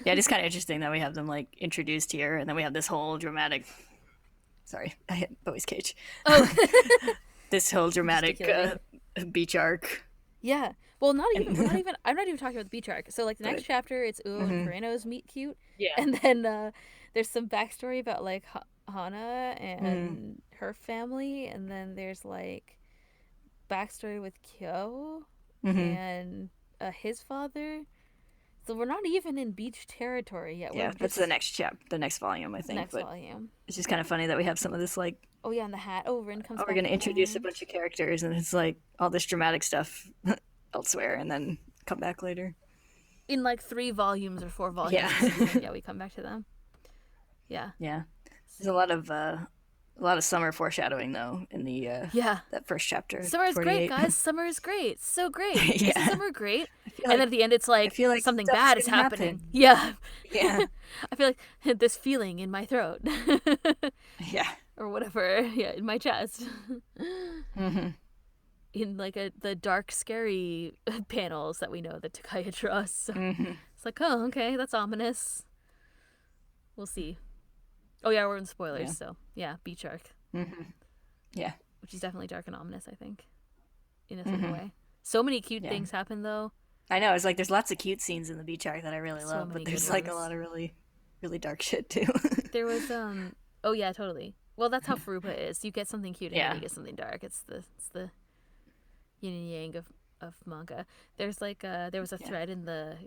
[SPEAKER 2] Yeah, it is kind of interesting that we have them like introduced here, and then we have this whole dramatic. Sorry, I hit Bowie's cage.
[SPEAKER 1] Oh.
[SPEAKER 2] This whole dramatic
[SPEAKER 1] Gesticulating.
[SPEAKER 2] beach arc.
[SPEAKER 1] Yeah. Well, not even. We're not
[SPEAKER 2] And,
[SPEAKER 1] even. I'm not even talking about the beach arc. So, like, the next
[SPEAKER 2] but
[SPEAKER 1] chapter, it's Uo and
[SPEAKER 2] hmm
[SPEAKER 1] Kureno's meet cute,
[SPEAKER 2] yeah.
[SPEAKER 1] and then there's some backstory about like Hana
[SPEAKER 2] Hmm.
[SPEAKER 1] and her family, and then there's like backstory with Kyo
[SPEAKER 2] Hmm.
[SPEAKER 1] and his father. So we're not even in beach territory yet. We're
[SPEAKER 2] Yeah, that's the
[SPEAKER 1] just
[SPEAKER 2] next the next volume, I think.
[SPEAKER 1] next
[SPEAKER 2] But
[SPEAKER 1] volume.
[SPEAKER 2] it's just kind of funny that we have some of this like,
[SPEAKER 1] Oh yeah, and the hat. Oh, Rin comes
[SPEAKER 2] oh, we're
[SPEAKER 1] back
[SPEAKER 2] going to
[SPEAKER 1] with the
[SPEAKER 2] introduce a
[SPEAKER 1] hat.
[SPEAKER 2] bunch of characters, and it's like all this dramatic stuff elsewhere, and then come back later.
[SPEAKER 1] In like 3 volumes or 4
[SPEAKER 2] Yeah.
[SPEAKER 1] volumes. Yeah, we come back to them. Yeah.
[SPEAKER 2] Yeah. There's a lot of summer foreshadowing though in the
[SPEAKER 1] Yeah.
[SPEAKER 2] that first chapter,
[SPEAKER 1] Summer is great,
[SPEAKER 2] 48.
[SPEAKER 1] guys. Summer is great. So great. Isn't
[SPEAKER 2] Yeah.
[SPEAKER 1] summer great?
[SPEAKER 2] I feel
[SPEAKER 1] And then
[SPEAKER 2] like
[SPEAKER 1] at the end, it's like
[SPEAKER 2] I feel like
[SPEAKER 1] something
[SPEAKER 2] stuff's
[SPEAKER 1] bad is
[SPEAKER 2] gonna
[SPEAKER 1] happening.
[SPEAKER 2] happen.
[SPEAKER 1] Yeah.
[SPEAKER 2] Yeah.
[SPEAKER 1] I feel like this feeling in my throat
[SPEAKER 2] Yeah.
[SPEAKER 1] or whatever. Yeah, in my chest.
[SPEAKER 2] Hmm.
[SPEAKER 1] In like the dark, scary panels that we know that Takaya draws. So
[SPEAKER 2] Hmm.
[SPEAKER 1] it's like, oh, okay, that's ominous. We'll see. Oh yeah, we're in spoilers,
[SPEAKER 2] Yeah.
[SPEAKER 1] so yeah, beach arc,
[SPEAKER 2] Hmm. Yeah.
[SPEAKER 1] which is definitely dark and ominous, I think, in a certain
[SPEAKER 2] Hmm.
[SPEAKER 1] way. So many cute
[SPEAKER 2] Yeah.
[SPEAKER 1] things happen though.
[SPEAKER 2] I know. It's like there's lots of cute scenes in the beach arc that I really
[SPEAKER 1] So
[SPEAKER 2] love,
[SPEAKER 1] many
[SPEAKER 2] but
[SPEAKER 1] good
[SPEAKER 2] there's like a
[SPEAKER 1] ones.
[SPEAKER 2] lot of really, really dark shit too.
[SPEAKER 1] There was oh yeah, totally. Well, that's how Furupa is. You get something cute and then
[SPEAKER 2] Yeah.
[SPEAKER 1] you get something dark. It's the yin and yang of manga. There's like there was a
[SPEAKER 2] Yeah.
[SPEAKER 1] thread in the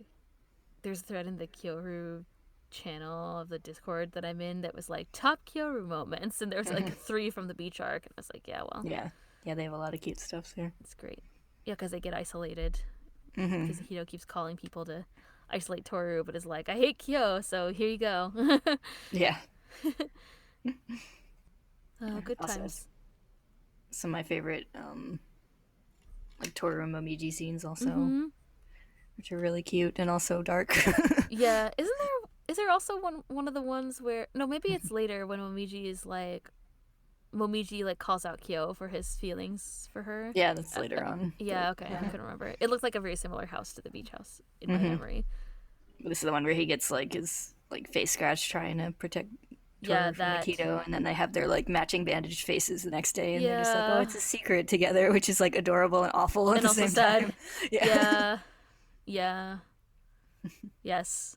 [SPEAKER 1] Kyoru channel of the Discord that I'm in that was like top Kyoru moments, and there was like 3 from the beach arc, and I was like, yeah, well,
[SPEAKER 2] Yeah. Yeah. They have a lot of cute stuff there.
[SPEAKER 1] it's great. Yeah, because they get isolated
[SPEAKER 2] Hmm.
[SPEAKER 1] because Hito keeps calling people to isolate Toru, but is like, I hate Kyo, so here you go.
[SPEAKER 2] Yeah.
[SPEAKER 1] Oh, good
[SPEAKER 2] Also,
[SPEAKER 1] times.
[SPEAKER 2] some of my favorite like Toru and Momiji scenes also,
[SPEAKER 1] Hmm.
[SPEAKER 2] which are really cute and also dark.
[SPEAKER 1] Yeah, is there also one of the ones where no, maybe it's later when Momiji like calls out Kyo for his feelings for her.
[SPEAKER 2] Yeah, that's later on.
[SPEAKER 1] Yeah, okay, I couldn't remember. It looked like a very similar house to the beach house in my
[SPEAKER 2] Hmm.
[SPEAKER 1] memory.
[SPEAKER 2] This is the one where he gets like his like face scratched trying to protect
[SPEAKER 1] Yeah,
[SPEAKER 2] Toru from
[SPEAKER 1] that.
[SPEAKER 2] Akito, and then they have their like matching bandaged faces the next day, and they're just like, oh,
[SPEAKER 1] Yeah,
[SPEAKER 2] it's a secret together, which is like adorable and awful at
[SPEAKER 1] and
[SPEAKER 2] the
[SPEAKER 1] also
[SPEAKER 2] same
[SPEAKER 1] sad.
[SPEAKER 2] time. Yeah.
[SPEAKER 1] Yeah, yeah, yes.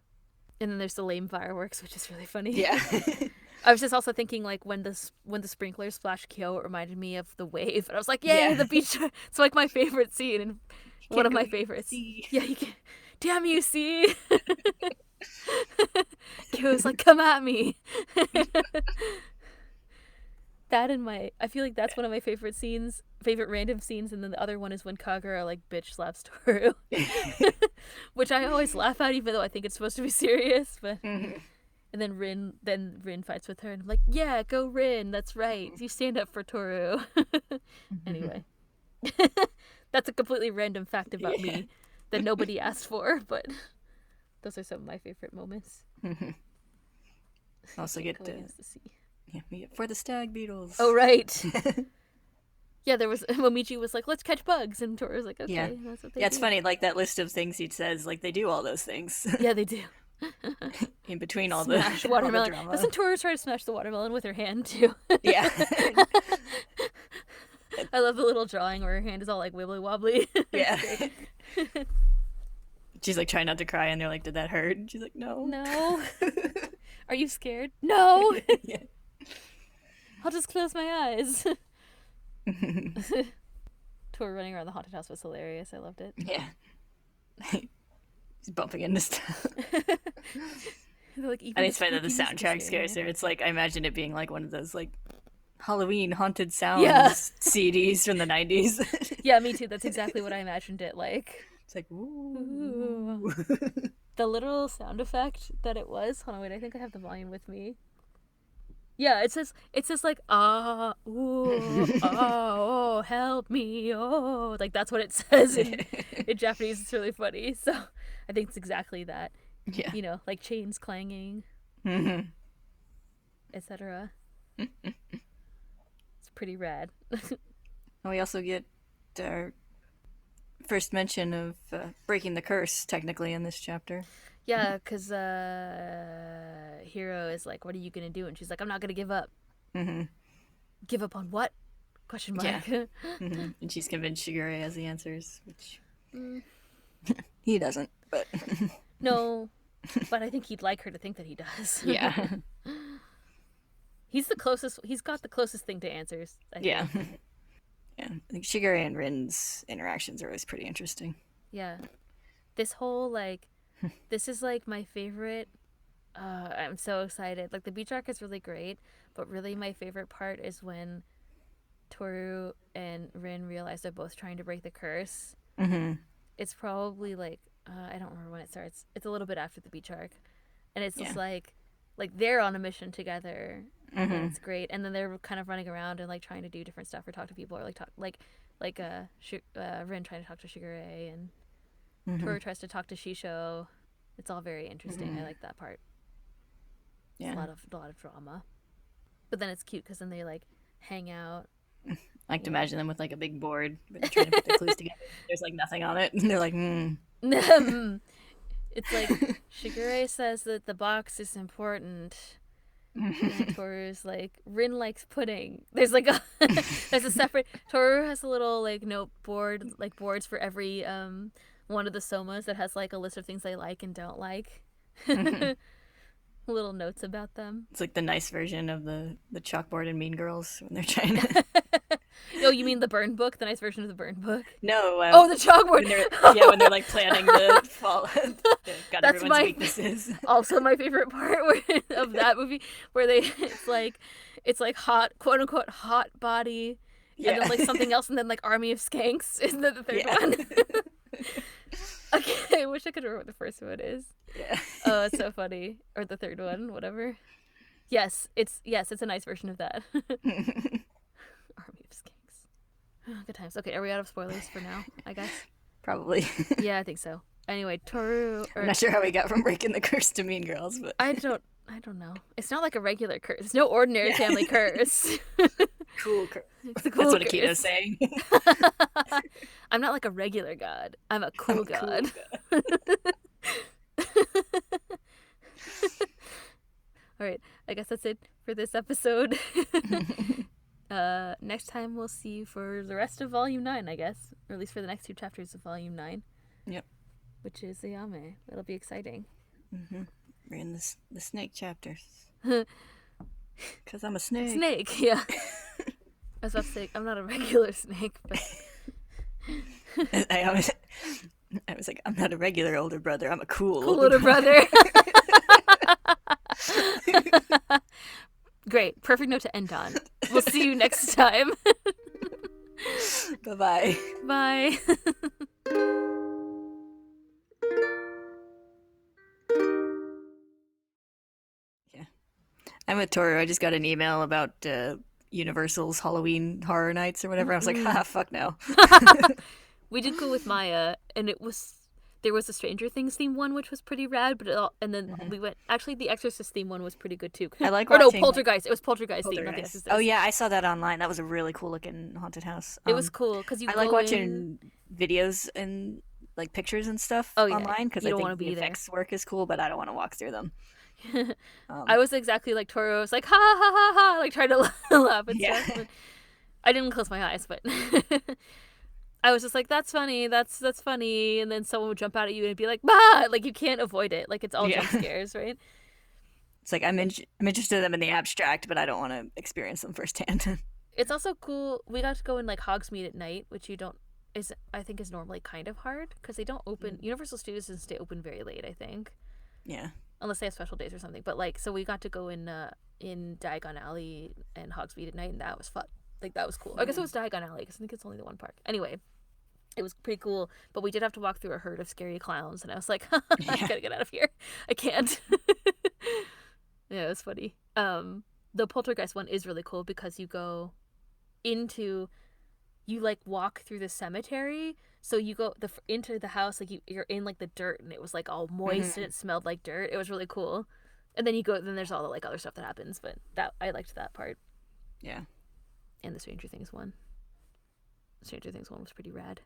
[SPEAKER 1] And then there's the lame fireworks, which is really funny.
[SPEAKER 2] Yeah.
[SPEAKER 1] I was just also thinking like when the sprinklers splashed Kyo, it reminded me of the wave, and I was like, yay,
[SPEAKER 2] Yeah.
[SPEAKER 1] the beach! It's like my favorite scene and one of my favorites.
[SPEAKER 2] See.
[SPEAKER 1] Yeah, you can. Damn you, see. Kyo's like, come at me. That and I feel like that's one of my favorite random scenes, and then the other one is when Kagura like bitch slaps Toru, which I always laugh at, even though I think it's supposed to be serious. But
[SPEAKER 2] Mhm.
[SPEAKER 1] and then Rin fights with her, and I'm like, yeah, go Rin, that's right, you stand up for Toru. Anyway, that's a completely random fact about
[SPEAKER 2] Yeah.
[SPEAKER 1] me that nobody asked for, but those are some of my favorite moments.
[SPEAKER 2] Mhm. Also get
[SPEAKER 1] Going against the sea.
[SPEAKER 2] yeah, we get for the stag beetles.
[SPEAKER 1] Oh right. Yeah, there was Momiji was like, let's catch bugs, and Toru was like, okay,
[SPEAKER 2] Yeah.
[SPEAKER 1] that's what they
[SPEAKER 2] Yeah, it's
[SPEAKER 1] do.
[SPEAKER 2] funny, like that list of things he says, like they do all those things
[SPEAKER 1] Yeah, they do.
[SPEAKER 2] in between all
[SPEAKER 1] Smash
[SPEAKER 2] all the
[SPEAKER 1] watermelon.
[SPEAKER 2] drama.
[SPEAKER 1] Doesn't Toru try to smash the watermelon with her hand too?
[SPEAKER 2] Yeah.
[SPEAKER 1] I love the little drawing where her hand is all like wibbly wobbly.
[SPEAKER 2] Yeah. She's like trying not to cry, and they're like, "Did that hurt?" And she's like, "No."
[SPEAKER 1] No. Are you scared? No.
[SPEAKER 2] Yeah.
[SPEAKER 1] I'll just close my eyes. Tour running around the haunted house was hilarious. I loved it.
[SPEAKER 2] Yeah. He's bumping into stuff.
[SPEAKER 1] Like, even
[SPEAKER 2] And it's funny that the
[SPEAKER 1] spooky music is
[SPEAKER 2] soundtrack
[SPEAKER 1] scary.
[SPEAKER 2] scares her. It's like I imagine it being like one of those like Halloween haunted sounds
[SPEAKER 1] Yeah.
[SPEAKER 2] CDs from the 90s.
[SPEAKER 1] Yeah, me too. That's exactly what I imagined it like.
[SPEAKER 2] It's like ooh.
[SPEAKER 1] Ooh. The little sound effect that it was. Hold on, wait. I think I have the volume with me. Yeah, it says like ooh, oh, help me, oh, like that's what it says in Japanese. It's really funny. So I think it's exactly that.
[SPEAKER 2] Yeah.
[SPEAKER 1] You know, like chains clanging,
[SPEAKER 2] Mm-hmm.
[SPEAKER 1] etc. It's pretty rad.
[SPEAKER 2] And we also get our first mention of breaking the curse, technically, in this chapter.
[SPEAKER 1] Yeah, because Hiro is like, "What are you gonna do?" And she's like, "I'm not gonna give up."
[SPEAKER 2] Mm-hmm.
[SPEAKER 1] Give up on what? Question
[SPEAKER 2] Yeah.
[SPEAKER 1] mark.
[SPEAKER 2] Mm-hmm. And she's convinced Shigure has the answers, which
[SPEAKER 1] Mm,
[SPEAKER 2] he doesn't, but
[SPEAKER 1] no, but I think he'd like her to think that he does.
[SPEAKER 2] yeah.
[SPEAKER 1] He's the closest. He's got the closest thing to answers. I
[SPEAKER 2] Yeah.
[SPEAKER 1] think.
[SPEAKER 2] Yeah. I think Shigure and Rin's interactions are always pretty interesting.
[SPEAKER 1] Yeah. This whole like, this is like my favorite. I'm so excited. Like the beach arc is really great, but really my favorite part is when Tohru and Rin realize they're both trying to break the curse.
[SPEAKER 2] Mm-hmm.
[SPEAKER 1] It's probably like I don't remember when it starts. It's a little bit after the beach arc, and it's just
[SPEAKER 2] Yeah.
[SPEAKER 1] like they're on a mission together, and
[SPEAKER 2] Mm-hmm.
[SPEAKER 1] it's great. And then they're kind of running around and like trying to do different stuff or talk to people or like talk Rin trying to talk to Shigure and
[SPEAKER 2] Mm-hmm.
[SPEAKER 1] Toru tries to talk to Shisho. It's all very interesting.
[SPEAKER 2] Mm-hmm.
[SPEAKER 1] I like that part. It's
[SPEAKER 2] Yeah.
[SPEAKER 1] a lot of drama, but then it's cute because then they like hang out.
[SPEAKER 2] I like to
[SPEAKER 1] Yeah.
[SPEAKER 2] imagine them with like a big board where they're trying to put their clues together. There's like nothing on it. And they're like,
[SPEAKER 1] It's like Shigure says that the box is important. And Toru's like, Rin likes pudding. There's like a there's a separate Toru has a little like note board, like boards for every one of the somas that has like a list of things they like and don't like. Little notes about them.
[SPEAKER 2] It's like the nice version of the chalkboard in Mean Girls when they're trying to.
[SPEAKER 1] Oh, you mean the burn book? The nice version of the burn book?
[SPEAKER 2] No.
[SPEAKER 1] Oh, the chalkboard.
[SPEAKER 2] When they're like planning the fall. Got
[SPEAKER 1] That's
[SPEAKER 2] everyone's
[SPEAKER 1] my
[SPEAKER 2] weaknesses.
[SPEAKER 1] also my favorite part of that movie, where they it's like hot, quote unquote hot body,
[SPEAKER 2] Yeah.
[SPEAKER 1] and then like something else, and then like army of skanks. Isn't that the third
[SPEAKER 2] Yeah.
[SPEAKER 1] one? Okay, I wish I could remember what the first one is.
[SPEAKER 2] Yeah.
[SPEAKER 1] Oh, it's so funny. Or the third one, whatever. Yes, it's a nice version of that. Army of skanks. Good times. Okay, are we out of spoilers for now? I guess.
[SPEAKER 2] Probably.
[SPEAKER 1] Yeah, I think so. Anyway, Toru.
[SPEAKER 2] I'm not sure how we got from breaking the curse to Mean Girls, but
[SPEAKER 1] I don't know. It's not like a regular curse. It's no ordinary family curse.
[SPEAKER 2] cool curse.
[SPEAKER 1] It's a cool
[SPEAKER 2] That's what
[SPEAKER 1] curse.
[SPEAKER 2] Akito's saying.
[SPEAKER 1] I'm not like a regular god. I'm a cool god. All right. I guess that's it for this episode. Next time we'll see you for the rest of Volume 9, I guess. Or at least for the next 2 chapters of Volume 9.
[SPEAKER 2] Yep.
[SPEAKER 1] Which is the Yame. That'll be exciting.
[SPEAKER 2] Mm-hmm. We're in the snake chapters. Because I'm a snake.
[SPEAKER 1] Snake, yeah. I was about to say, I'm not a regular snake, but...
[SPEAKER 2] I was like, I'm not a regular older brother. I'm a cool
[SPEAKER 1] older brother. Great. Perfect note to end on. We'll see you next time.
[SPEAKER 2] Bye-bye.
[SPEAKER 1] Bye.
[SPEAKER 2] Yeah. I'm with Toru. I just got an email about Universal's Halloween Horror Nights or whatever. I was like, fuck no.
[SPEAKER 1] We did go with Maya, and there was a Stranger Things theme one, which was pretty rad, and then we went. Actually, the Exorcist theme one was pretty good too.
[SPEAKER 2] I like
[SPEAKER 1] or no,
[SPEAKER 2] watching,
[SPEAKER 1] Poltergeist. It was Poltergeist theme, not the Exorcist.
[SPEAKER 2] Oh yeah, I saw that online. That was a really cool looking haunted house.
[SPEAKER 1] It was cool because you.
[SPEAKER 2] I like watching videos and like pictures and stuff online because I think the effects work is cool, but I don't want to walk through them.
[SPEAKER 1] I was exactly like Toru. I was like, ha ha ha ha, like trying to laugh and stuff. But I didn't close my eyes, but I was just like, that's funny, that's funny, and then someone would jump out at you and be like, bah, like you can't avoid it, like it's all jump scares, right?
[SPEAKER 2] It's like I'm interested in them in the abstract, but I don't want to experience them firsthand.
[SPEAKER 1] It's also cool. We got to go in like Hogsmeade at night, which I think is normally kind of hard because they don't open. Universal Studios doesn't stay open very late, I think.
[SPEAKER 2] Yeah.
[SPEAKER 1] Unless they have special days or something. But like, so we got to go in Diagon Alley and Hogsmeade at night, and that was fun. Like that was cool. I guess it was Diagon Alley because I think it's only the one park. Anyway, it was pretty cool. But we did have to walk through a herd of scary clowns, and I was like, I gotta get out of here. I can't. Yeah, it was funny. the poltergeist one is really cool because you go into, you like walk through the cemetery, so you go into the house, like you're in like the dirt, and it was like all moist and it smelled like dirt. It was really cool. And then you go, then there's all the like other stuff that happens, but that I liked that part.
[SPEAKER 2] Yeah.
[SPEAKER 1] And the Stranger Things one was pretty rad.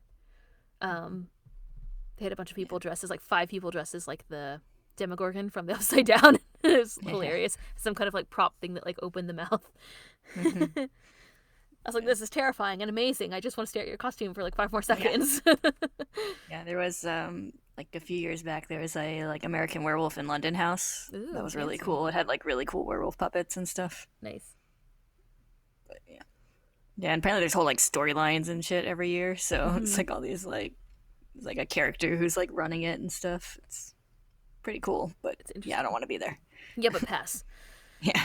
[SPEAKER 1] They had a bunch of people dressed as like 5 people dressed as like the Demogorgon from the Upside Down. It was hilarious. Some kind of like prop thing that like opened the mouth. I was like, this is terrifying and amazing. I just want to stare at your costume for like 5 more seconds.
[SPEAKER 2] Yeah, there was like a few years back there was a like American Werewolf in London house.
[SPEAKER 1] Ooh,
[SPEAKER 2] that was really
[SPEAKER 1] fancy.
[SPEAKER 2] cool. It had like really cool werewolf puppets and stuff.
[SPEAKER 1] Nice.
[SPEAKER 2] But yeah. Yeah, and apparently there's whole like storylines and shit every year. So it's like all these like a character who's like running it and stuff. It's pretty cool, but yeah, I don't want to be there.
[SPEAKER 1] Yeah, but pass.
[SPEAKER 2] Yeah.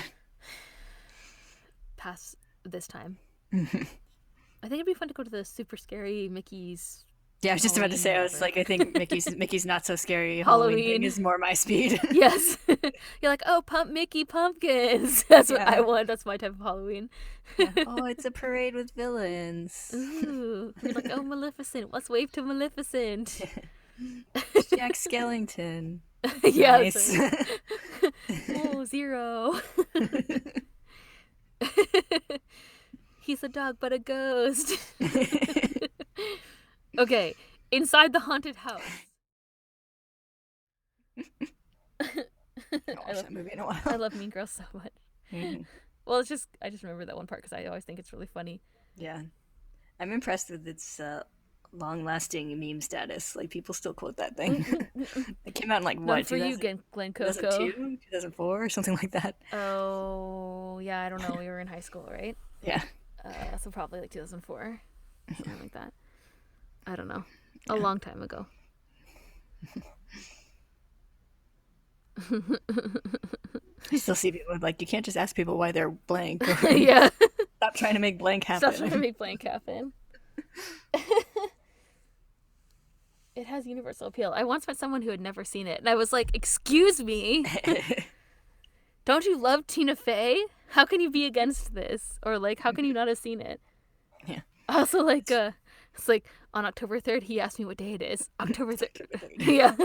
[SPEAKER 1] Pass this time. I think it'd be fun to go to the super scary Mickey's.
[SPEAKER 2] Yeah, I was just about to say, I was like, I think Mickey's not so scary.
[SPEAKER 1] Halloween
[SPEAKER 2] thing is more my speed.
[SPEAKER 1] Yes. You're like, oh, pump Mickey pumpkins. That's what I want. That's my type of Halloween.
[SPEAKER 2] Yeah. Oh, it's a parade with villains.
[SPEAKER 1] Ooh. You're like, oh, Maleficent. Let's wave to Maleficent.
[SPEAKER 2] Jack Skellington.
[SPEAKER 1] Yes. Oh, Zero. He's a dog, but a ghost. Okay, inside the haunted house.
[SPEAKER 2] I watched that movie in a while.
[SPEAKER 1] I love Mean Girls so much. Well, I just remember that one part because I always think it's really funny.
[SPEAKER 2] Yeah, I'm impressed with its long-lasting meme status. Like people still quote that thing. It came out in like what?
[SPEAKER 1] Not for you, Glen Coco.
[SPEAKER 2] 2002, 2004, or something like that.
[SPEAKER 1] Oh, yeah, I don't know. We were in high school, right?
[SPEAKER 2] Yeah.
[SPEAKER 1] So probably like 2004, something like that. I don't know. A long time ago.
[SPEAKER 2] I still see people like, you can't just ask people why they're blank.
[SPEAKER 1] Yeah.
[SPEAKER 2] Stop trying to make blank happen.
[SPEAKER 1] Stop trying to make blank happen. It has universal appeal. I once met someone who had never seen it, and I was like, excuse me? Don't you love Tina Fey? How can you be against this? Or like, how can you not have seen it?
[SPEAKER 2] Yeah.
[SPEAKER 1] Also, like, it's like on October 3rd, he asked me what day it is. October 3rd. Yeah.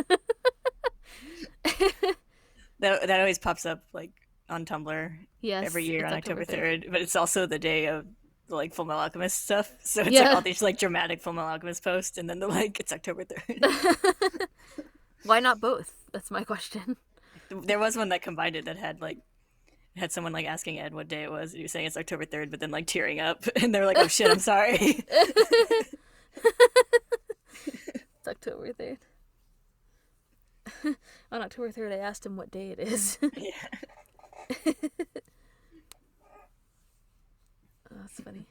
[SPEAKER 2] That always pops up like on Tumblr every year on October 3rd, but it's also the day of the like Full Metal Alchemist stuff. So it's like all these like dramatic Full Metal Alchemist posts, and then they're like, it's October 3rd.
[SPEAKER 1] Why not both? That's my question.
[SPEAKER 2] There was one that combined it that had like someone like asking Ed what day it was, and he was saying it's October 3rd, but then like tearing up, and they're like, oh shit, I'm sorry.
[SPEAKER 1] It's October 3rd. On October 3rd, I asked him what day it is.
[SPEAKER 2] Yeah.
[SPEAKER 1] Oh, that's funny.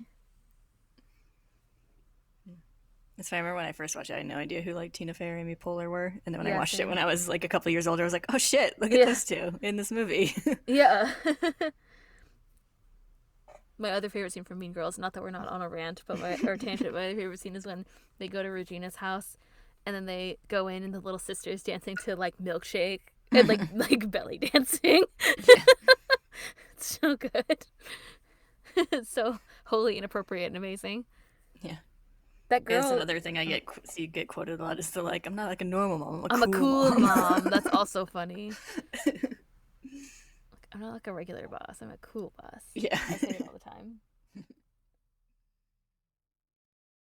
[SPEAKER 2] That's fine. I remember when I first watched it, I had no idea who like Tina Fey or Amy Poehler were, and then when I watched it when I was like a couple years older, I was like, oh shit, look at those two in this movie.
[SPEAKER 1] Yeah. My other favorite scene from Mean Girls, not that we're not on a rant, but or tangent, my other favorite scene is when they go to Regina's house, and then they go in, and the little sister's dancing to like Milkshake and like belly dancing.
[SPEAKER 2] Yeah.
[SPEAKER 1] It's so good. It's so wholly inappropriate and amazing.
[SPEAKER 2] Yeah.
[SPEAKER 1] That girl.
[SPEAKER 2] That's another thing I get quoted a lot is the like, I'm not like a normal mom.
[SPEAKER 1] I'm a cool mom. That's also funny. I'm not like a regular boss. I'm a cool boss.
[SPEAKER 2] Yeah.
[SPEAKER 1] I say it all the time.